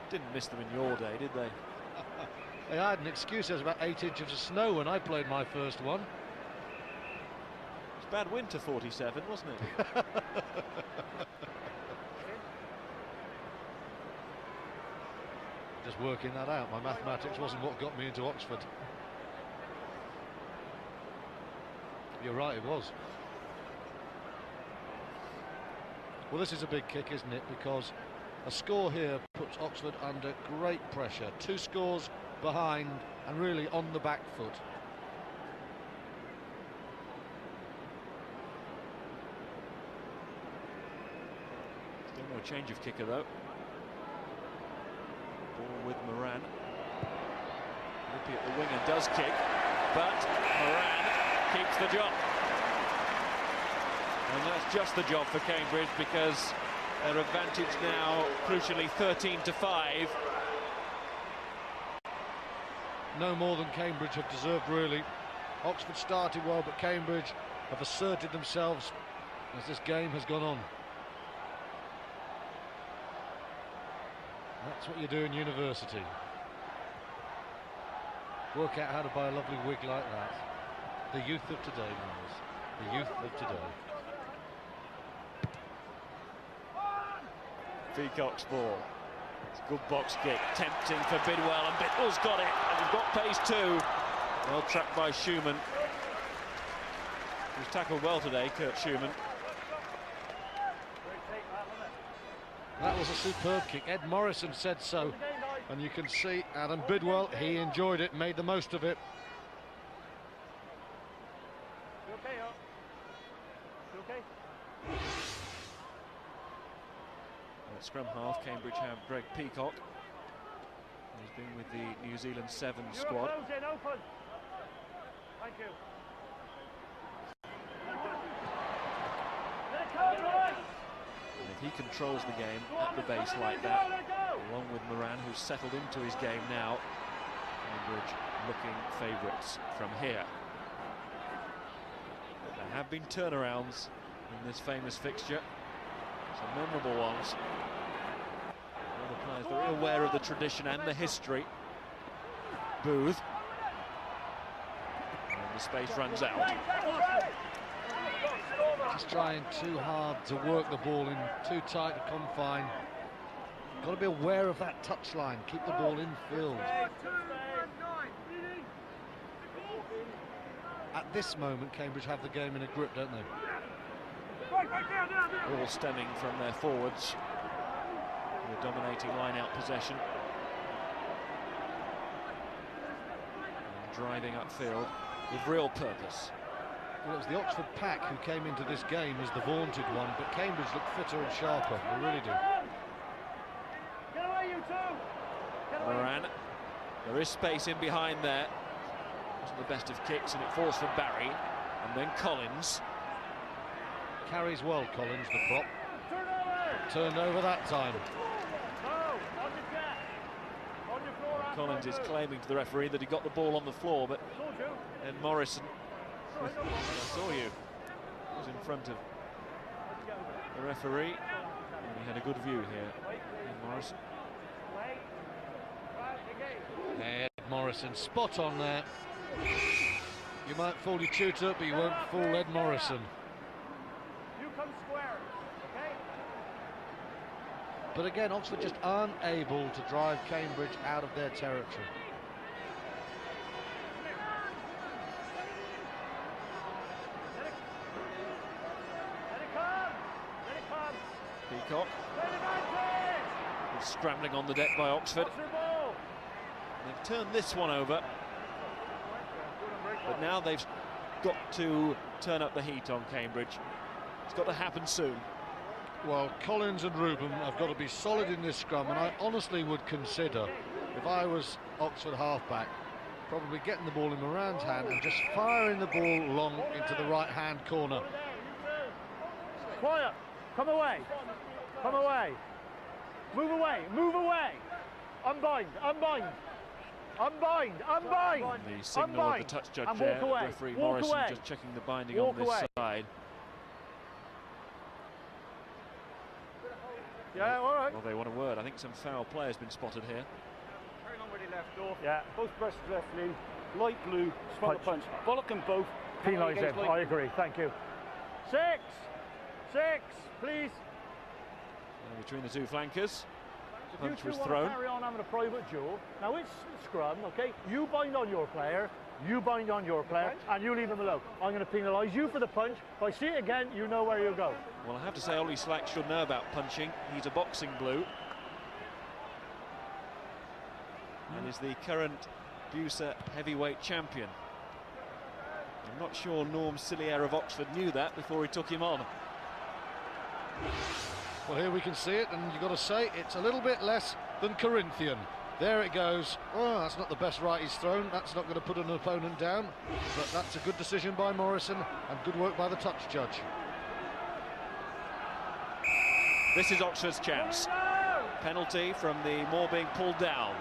Didn't miss them in your day, did they? Hey, I had an excuse. There was about 8 inches of snow when I played my first one. It's bad winter 47, wasn't it? Just working that out. My mathematics wasn't what got me into Oxford. You're right, it was. Well, this is a big kick, isn't it? Because a score here puts Oxford under great pressure. 2 scores behind and really on the back foot. Still no change of kicker, though. Ball with Moran. Lippi at the winger does kick, but Moran keeps the job. And that's just the job for Cambridge, because their advantage now, crucially, 13-5. No more than Cambridge have deserved, really. Oxford started well, but Cambridge have asserted themselves as this game has gone on. That's what you do in university. Work out how to buy a lovely wig like that. The youth of today, Miles. The youth of today. Peacock's ball. It's a good box kick, tempting for Bidwell, and Bidwell's got it, and he's got pace too. Well tracked by Schumann. He's tackled well today, Kurt Schumann. That was a superb kick. Ed Morrison said so, and you can see Adam Bidwell, he enjoyed it, made the most of it. You okay, You okay? At scrum half, Cambridge have Greg Peacock. He's been with the New Zealand 7 squad. Open. Thank you. And if he controls the game at the base like that, along with Moran, who's settled into his game now, Cambridge looking favourites from here. But there have been turnarounds in this famous fixture, some memorable ones. All the players very aware of the tradition and the history. Booth. And the space runs out. Just trying too hard to work the ball in too tight a confine. Got to be aware of that touchline. Keep the ball in field. At this moment, Cambridge have the game in a grip, don't they? All stemming from their forwards. The dominating line-out possession. And driving upfield with real purpose. Well, it was the Oxford pack who came into this game as the vaunted one, but Cambridge look fitter and sharper, they really do. Get away, you two! Moran, there is space in behind there. Wasn't the best of kicks, and it falls for Barry, and then Collins. Carries well, Collins, the prop. Turned over that time. Collins is claiming to the referee that he got the ball on the floor, but then Morrison, I saw you, was in front of the referee, and he had a good view here. Ed Morrison. Ed Morrison, spot on there. You might fool your tutor, but you won't fool Ed Morrison. You come square, okay? But again, Oxford just aren't able to drive Cambridge out of their territory. Peacock. It's scrambling on the deck by Oxford. They've turned this one over, but now they've got to turn up the heat on Cambridge. It's got to happen soon. Well, Collins and Rubin have got to be solid in this scrum, and I honestly would consider, if I was Oxford halfback, probably getting the ball in Moran's hand and just firing the ball long into the right-hand corner. Quiet. Come away. Come away. Move away. Move away. Unbind. Unbind. Unbind, unbind. The signal of the touch judge and there, walk away. referee Walk Morrison away. just checking the binding Walk on this away. side. Yeah, all right. Well, they want a word. I think some foul play has been spotted here. Carry on where he left off. Yeah. Both breasts left in, light blue, spot punch. Bollock them both. Penalise him. I agree. Thank you. 6, please. Between the two flankers. If Punch you was two want thrown. to carry on having a private duel, now it's scrum, okay? You bind on your player, you bind on your player, and you leave him alone. I'm going to penalise you for the punch. If I see it again, you know where you go. Well, I have to say, Ollie Slack should know about punching. He's a boxing blue. And is the current Busa heavyweight champion. I'm not sure Norm Sillier of Oxford knew that before he took him on. Well, here we can see it, and you've got to say it's a little bit less than Corinthian. There it goes. Oh, that's not the best right he's thrown. That's not going to put an opponent down, but that's a good decision by Morrison and good work by the touch judge. This is Oxford's chance. Penalty from the Moor being pulled down.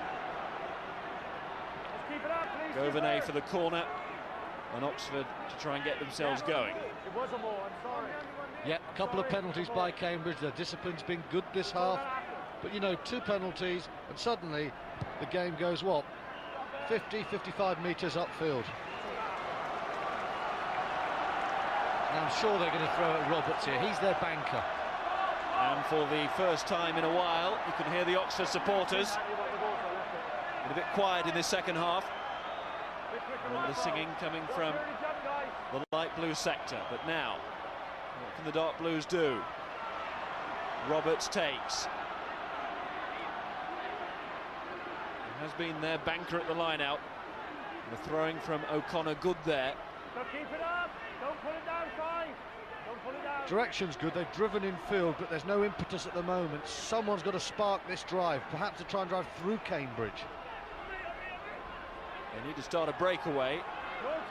Governet for the corner, and Oxford to try and get themselves going. It was a more, I'm sorry. Yeah, a couple of penalties by Cambridge. Their discipline's been good this half, but you know, 2 penalties and suddenly the game goes what, 50-55 metres upfield. And I'm sure they're going to throw at Roberts here. He's their banker. And for the first time in a while, you can hear the Oxford supporters a bit quiet in this second half. And the singing coming from the light blue sector. But now, what can the dark blues do? Roberts takes. He has been their banker at the line out. The throwing from O'Connor good there. So keep it up. Don't pull it down, Five. Don't pull it down. Direction's good. They've driven in field, but there's no impetus at the moment. Someone's got to spark this drive, perhaps to try and drive through Cambridge. They need to start a breakaway.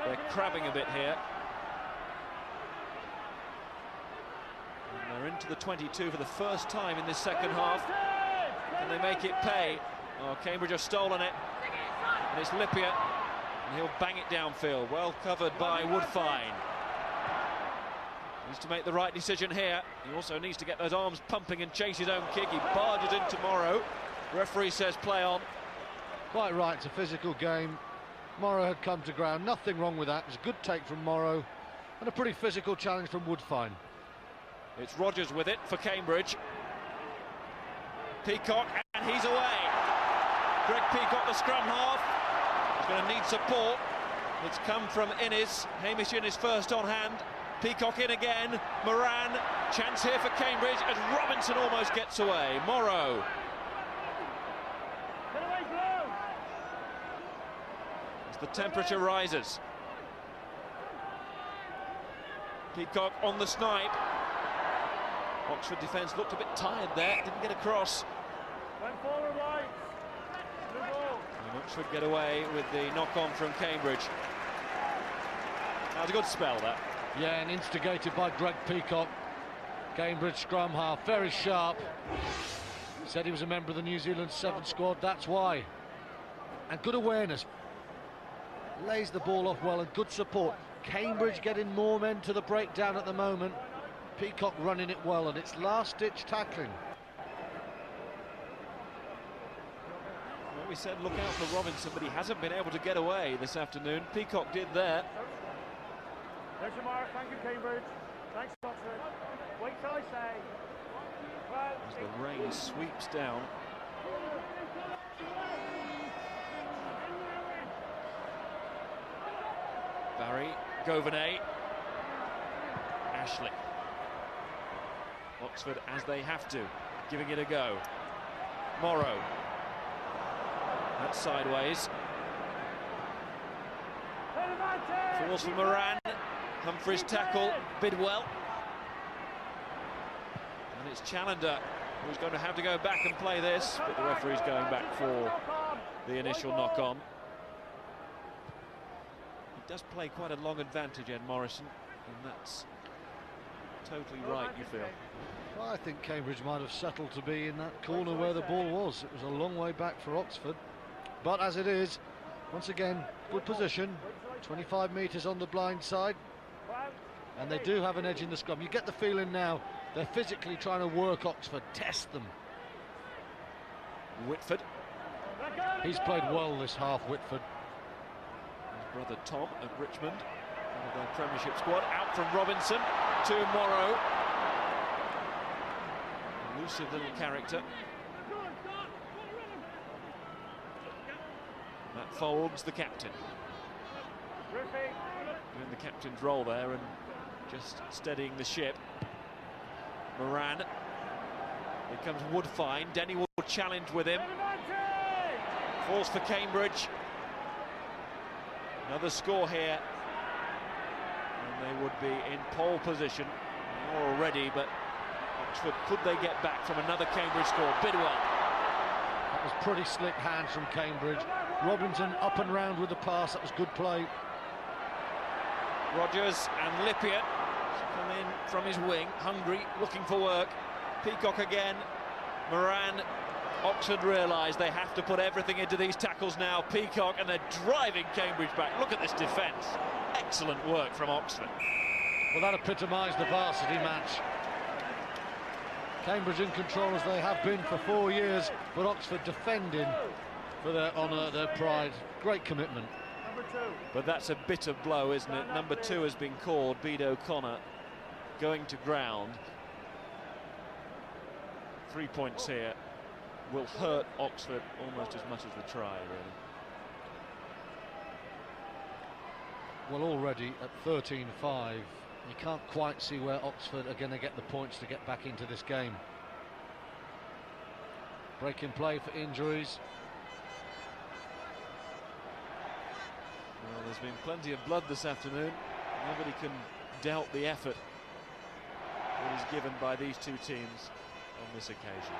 They're crabbing a bit here. And they're into the 22 for the first time in this second half. Can they make it pay? Oh, Cambridge have stolen it. And it's Lippier. And he'll bang it downfield. Well covered by Woodfine. Needs to make the right decision here. He also needs to get those arms pumping and chase his own kick. He barges in tomorrow. Referee says play on. Quite right, it's a physical game. Morrow had come to ground, nothing wrong with that. It was a good take from Morrow and a pretty physical challenge from Woodfine. It's Rogers with it for Cambridge. Peacock, and he's away. Greg Peacock, the scrum half, is going to need support. It's come from Innes. Hamish Innes first on hand. Peacock in again. Moran, chance here for Cambridge as Robinson almost gets away. Morrow. As the temperature rises. Peacock on the snipe. Oxford defence looked a bit tired there, didn't get across. Went forward wide. And Oxford get away with the knock-on from Cambridge. That was a good spell, that. Yeah, and instigated by Greg Peacock. Cambridge scrum half, very sharp. Said he was a member of the New Zealand 7 squad, that's why. And good awareness. Lays the ball off well and good support. Cambridge getting more men to the breakdown at the moment. Peacock running it well, and it's last-ditch tackling. Well, we said look out for Robinson, but he hasn't been able to get away this afternoon. Peacock did there. There's your mark. Thank you, Cambridge. Thanks, Oxford. Wait till I say. Well, as the rain sweeps down. Barry, Governet, Ashley. Oxford, as they have to, giving it a go. Morrow. That's sideways. Falls for Moran. Humphreys tackle, Bidwell. And it's Challender who's going to have to go back and play this, but the referee's going back for the initial knock-on. He does play quite a long advantage, Ed Morrison, and that's totally right, you feel? Well, I think Cambridge might have settled to be in that corner where the ball was. It was a long way back for Oxford. But as it is, Once again, good position, 25 metres on the blind side, and they do have an edge in the scrum. You get the feeling now they're physically trying to work Oxford, test them. Whitford. He's played well this half, Whitford. His brother Tom at Richmond, one of their Premiership squad. Out from Robinson to Morrow. Elusive little character. Matt Folds, the captain. Doing the captain's role there and just steadying the ship. Moran. Here comes Woodfine. Denny will challenge with him. Falls for Cambridge. Another score here. And they would be in pole position already, but Oxford, could they get back from another Cambridge score? Bidwell. That was pretty slick hands from Cambridge. Robinson up and round with the pass. That was good play. Rogers and Lippier come in from his wing, hungry, looking for work. Peacock again. Moran. Oxford realise they have to put everything into these tackles now. Peacock, and they're driving Cambridge back. Look at this defence. Excellent work from Oxford. Well, that epitomised the Varsity match. Cambridge in control as they have been for 4 years, but Oxford defending for their honour, their pride. Great commitment. But that's a bitter blow, isn't it? Number 2 has been called, Bede O'Connor, going to ground. 3 points here will hurt Oxford almost as much as the try, really. Well, already at 13-5, you can't quite see where Oxford are going to get the points to get back into this game. Break in play for injuries. Well, there's been plenty of blood this afternoon. Nobody can doubt the effort that is given by these two teams on this occasion.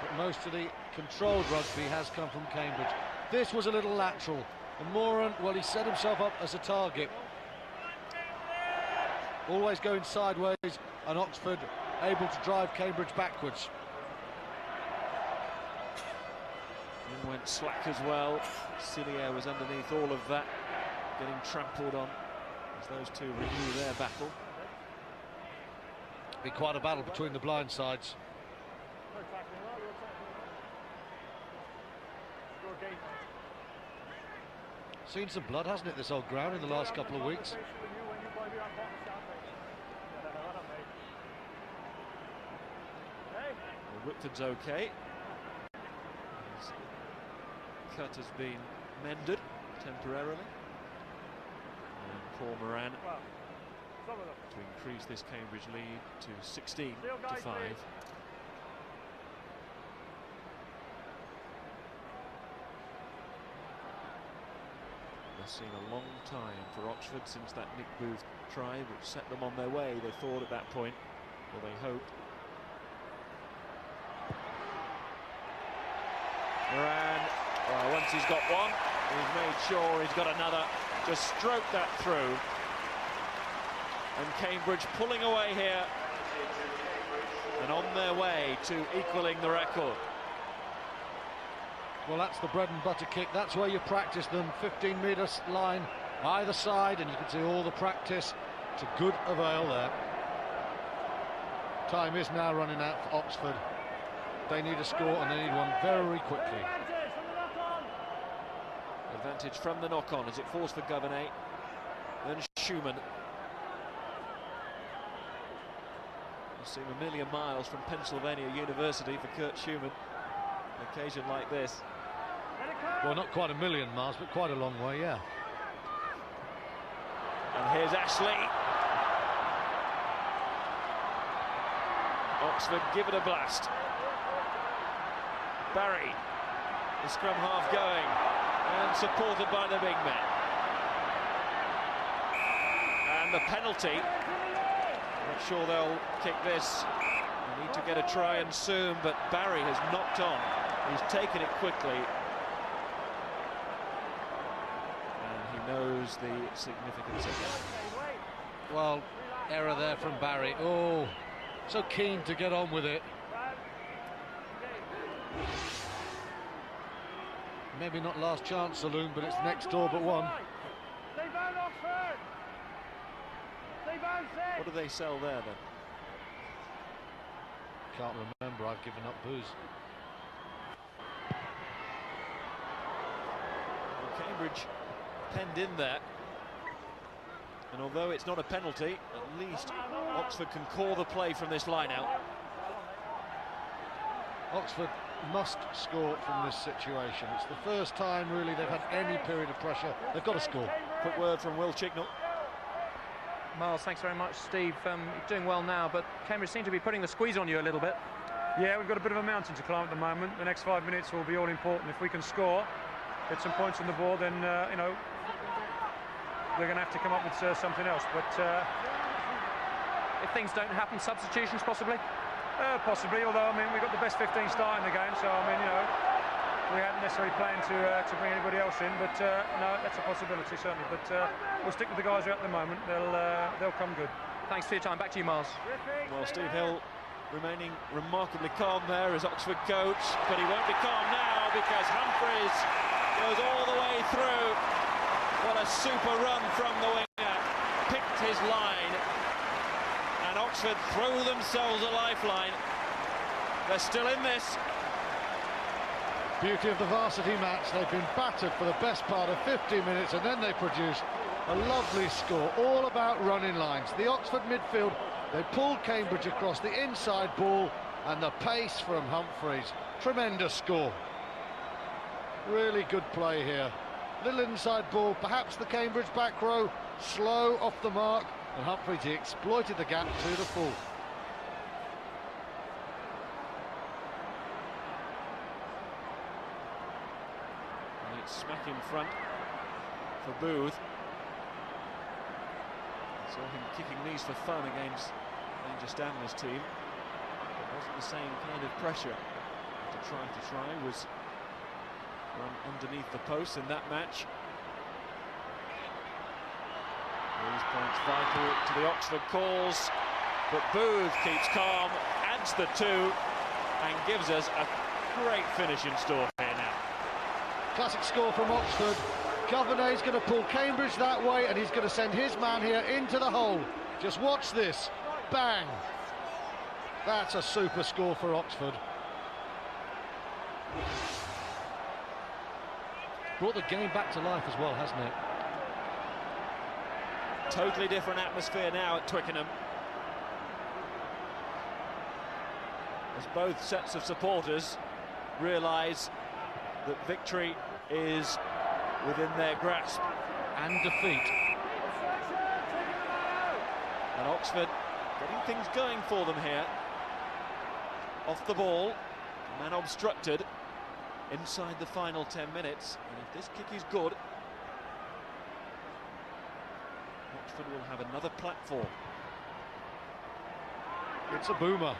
But most of the controlled rugby has come from Cambridge. This was a little lateral. And Moran, well, he set himself up as a target. Always going sideways, and Oxford able to drive Cambridge backwards. And went slack as well. Cillier was underneath all of that, getting trampled on as those two renew their battle. Be quite a battle between the blind sides. Seen some blood, hasn't it, this old ground in the last couple of weeks? Well, Whitford's okay. His cut has been mended temporarily. And Paul Moran to increase this Cambridge lead to 16-5. It's been a long time for Oxford since that Nick Booth try, which set them on their way, they thought at that point, or they hoped. Moran, well, once he's got one, he's made sure he's got another. Just stroke that through. And Cambridge pulling away here and on their way to equaling the record. Well, that's the bread and butter kick. That's where you practice them. 15-metre line either side, and you can see all the practice to good avail there. Time is now running out for Oxford. They need a score, and they need one very quickly. Advantage from the knock-on as it falls for Governet. Then Schumann. You seem a million miles from Pennsylvania University for Kurt Schumann. An occasion like this. Well, not quite a million miles, but quite a long way, yeah. And here's Ashley. Oxford give it a blast. Barry, the scrum half going, and supported by the big men. And the penalty. Not sure they'll kick this. They need to get a try and soon, but Barry has knocked on. He's taken it quickly. And he knows the significance of it. Well, error there from Barry. Oh, so keen to get on with it. maybe not last chance saloon, but it's next door but one. What do they sell there then? Can't remember, I've given up booze. Well, Cambridge penned in there. And although it's not a penalty, at least Oxford can call the play from this line out. Oxford must score from this situation. It's the first time really they've had any period of pressure. They've got to score. Quick word from Will Chignall. Miles, thanks very much. Steve, you're doing well now, but Cambridge seem to be putting the squeeze on you a little bit. Yeah, we've got a bit of a mountain to climb at the moment. The next 5 minutes will be all important. If we can score, get some points on the board, then, you know, we're going to have to come up with something else. But if things don't happen, substitutions possibly? Possibly, although, I mean, we've got the best 15 start in the game, so, I mean, you know, we hadn't necessarily planned to bring anybody else in, but no, that's a possibility, certainly. But we'll stick with the guys who are at the moment. They'll come good. Thanks for your time. Back to you, Miles. Well, Steve Hill remaining remarkably calm there as Oxford coach, but he won't be calm now because Humphreys goes all the way through. What a super run from the winger. Picked his line, and Oxford throw themselves a lifeline. They're still in this. Beauty of the Varsity match. They've been battered for the best part of 50 minutes, and then they produce a lovely score, all about running lines. The Oxford midfield, they pulled Cambridge across the inside ball, and the pace from Humphreys. Tremendous score. Really good play here. Little inside ball, perhaps the Cambridge back row, slow off the mark, and Humphreys, he exploited the gap to the full. And it's smack in front for Booth. Saw him kicking these for fun against Danger Stanley's team. It wasn't the same kind of pressure. To try was run underneath the post in that match. These points vital to the Oxford cause, but Booth keeps calm, adds the 2, and gives us a great finish in store here now. Classic score from Oxford. Governay's going to pull Cambridge that way, and he's going to send his man here into the hole. Just watch this. Bang! That's a super score for Oxford. Brought the game back to life as well, hasn't it? Totally different atmosphere now at Twickenham, as both sets of supporters realise that victory is within their grasp. And defeat. And Oxford getting things going for them here. Off the ball, man obstructed inside the final 10 minutes. And if this kick is good, Oxford will have another platform. It's a boomer.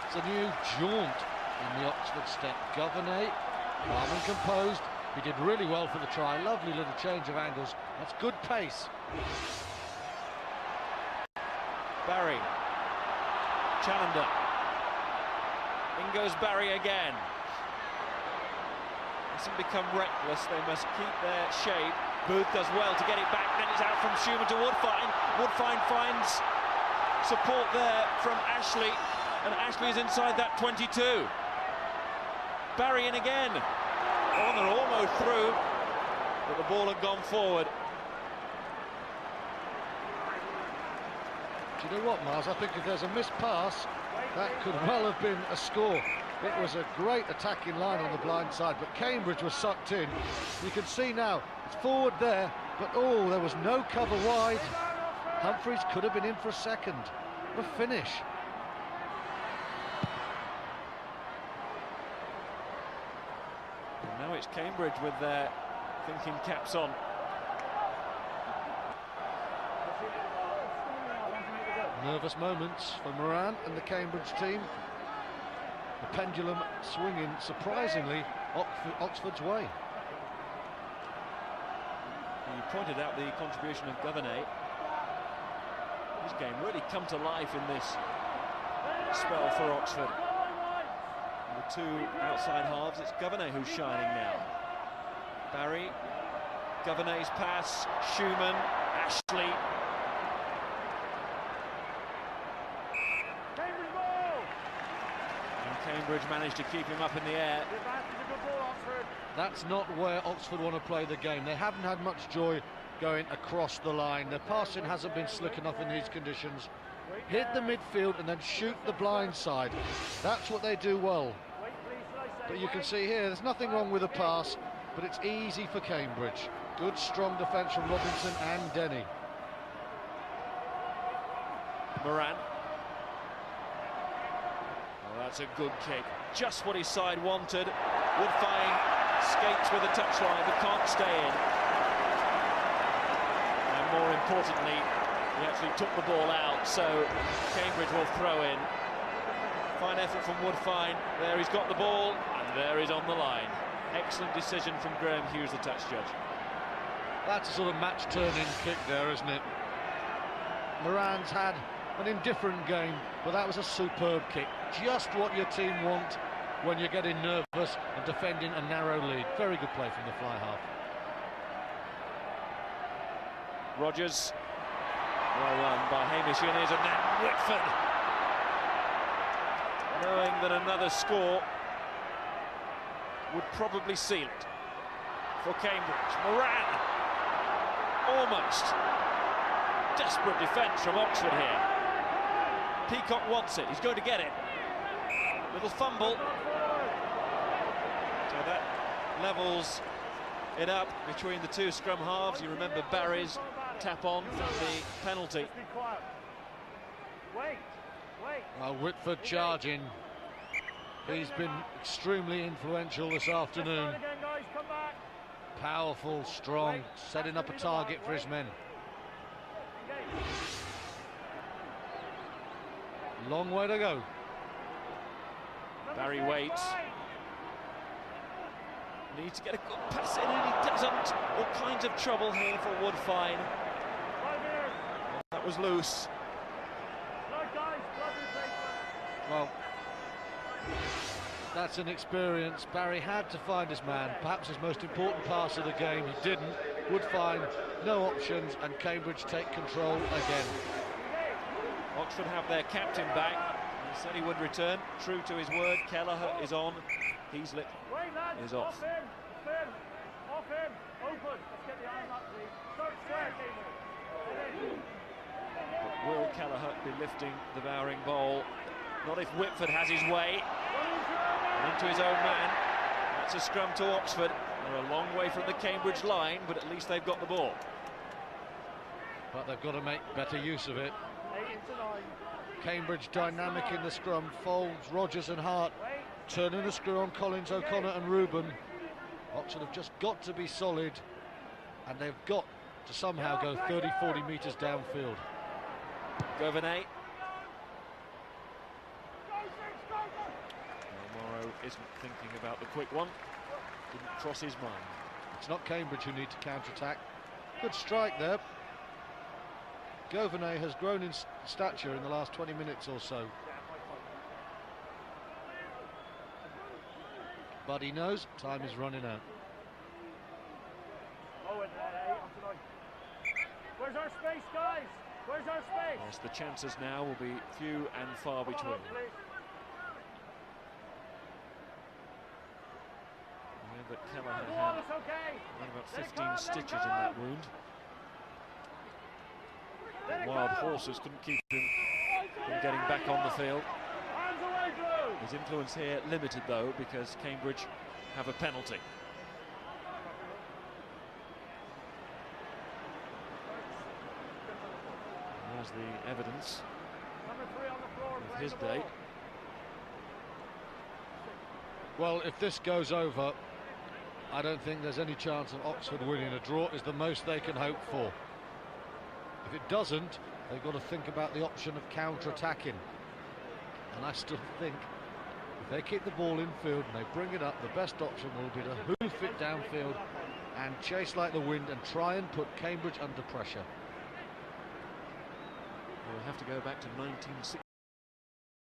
It's a new jaunt in the Oxford step. Governay, calm and composed. He did really well for the try. Lovely little change of angles. That's good pace. Barry. Challenger. In goes Barry again. Mustn't become reckless, they must keep their shape. Booth does well to get it back, then it's out from Schumann to Woodfine. Woodfine finds support there from Ashley, and Ashley is inside that 22. Barry in again. Oh, and they're almost through, but the ball had gone forward. Do you know what, Miles? I think if there's a missed pass, that could well have been a score. It was a great attacking line on the blind side, but Cambridge was sucked in. You can see now, it's forward there, but oh, there was no cover wide. Humphreys could have been in for a second. The finish. And now it's Cambridge with their thinking caps on. Nervous moments for Moran and the Cambridge team. The pendulum swinging, surprisingly, Oxford's way. You pointed out the contribution of Governay. This game really come to life in this spell for Oxford. The two outside halves, it's Governet who's shining now. Barry, Governet's pass, Schumann, Ashley. Cambridge ball! And Cambridge managed to keep him up in the air. The advantage of the ball, Oxford. That's not where Oxford want to play the game. They haven't had much joy going across the line. Their passing hasn't been slick enough in these conditions. Hit the midfield and then shoot the blind side. That's what they do well. But you can see here, there's nothing wrong with the pass, but it's easy for Cambridge. Good, strong defence from Robinson and Denny. Moran. Oh, that's a good kick. Just what his side wanted. Woodfine skates with a touchline but can't stay in. And more importantly, he actually took the ball out, so Cambridge will throw in. Fine effort from Woodfine. There he's got the ball, and there he's on the line. Excellent decision from Graham Hughes, the touch judge. That's a sort of match-turning kick there, isn't it? Moran's had an indifferent game, but that was a superb kick. Just what your team want when you're getting nervous and defending a narrow lead. Very good play from the fly half. Rogers. Well run by Hamish Innes, and then Whitford. Knowing that another score would probably seal it for Cambridge. Moran. Almost. Desperate defence from Oxford here. Peacock wants it, he's going to get it. Little fumble. So that levels it up between the two scrum halves. You remember Barry's tap on from the penalty. Well, Whitford charging. He's been extremely influential this afternoon. Powerful, strong, setting up a target for his men. Long way to go. Barry waits. Needs to get a good pass in, and he doesn't. All kinds of trouble here for Woodfine. That was loose. Well, that's an experience. Barry had to find his man, perhaps his most important pass of the game. He didn't. Woodfine, no options, and Cambridge take control again. Oxford have their captain back. He said he would return, true to his word. Kelleher is on. Heaslip is off. Off him. Open. Let's get the iron up, please. Start square, But will Kelleher be lifting the Bowring bowl? Not if Whitford has his way. And into his own man. That's a scrum to Oxford. They're a long way from the Cambridge line, but at least they've got the ball. But they've got to make better use of it. Cambridge dynamic in the scrum. Folds, Rogers and Hart turning the screw on Collins, O'Connor and Reuben. Oxford have just got to be solid, and they've got to somehow go 30-40 metres downfield. Governet. Morrow isn't thinking about the quick one. Didn't cross his mind. It's not Cambridge who need to counter-attack. Good strike there. Governet has grown in stature in the last 20 minutes or so. But he knows time is running out. Where's our space, guys? Where's our space? Yes, the chances now will be few and far between. Yeah, but Kelleher had about 15 stitches in that wound. The wild horses couldn't keep him from getting back on the field. His influence here limited, though, because Cambridge have a penalty. And there's the evidence of his date. Well, if this goes over, I don't think there's any chance of Oxford winning. A draw is the most they can hope for. If it doesn't, they've got to think about the option of counter-attacking. And I still think if they keep the ball in field and they bring it up, the best option will be to hoof it downfield and chase like the wind and try and put Cambridge under pressure. We'll have to go back to 1960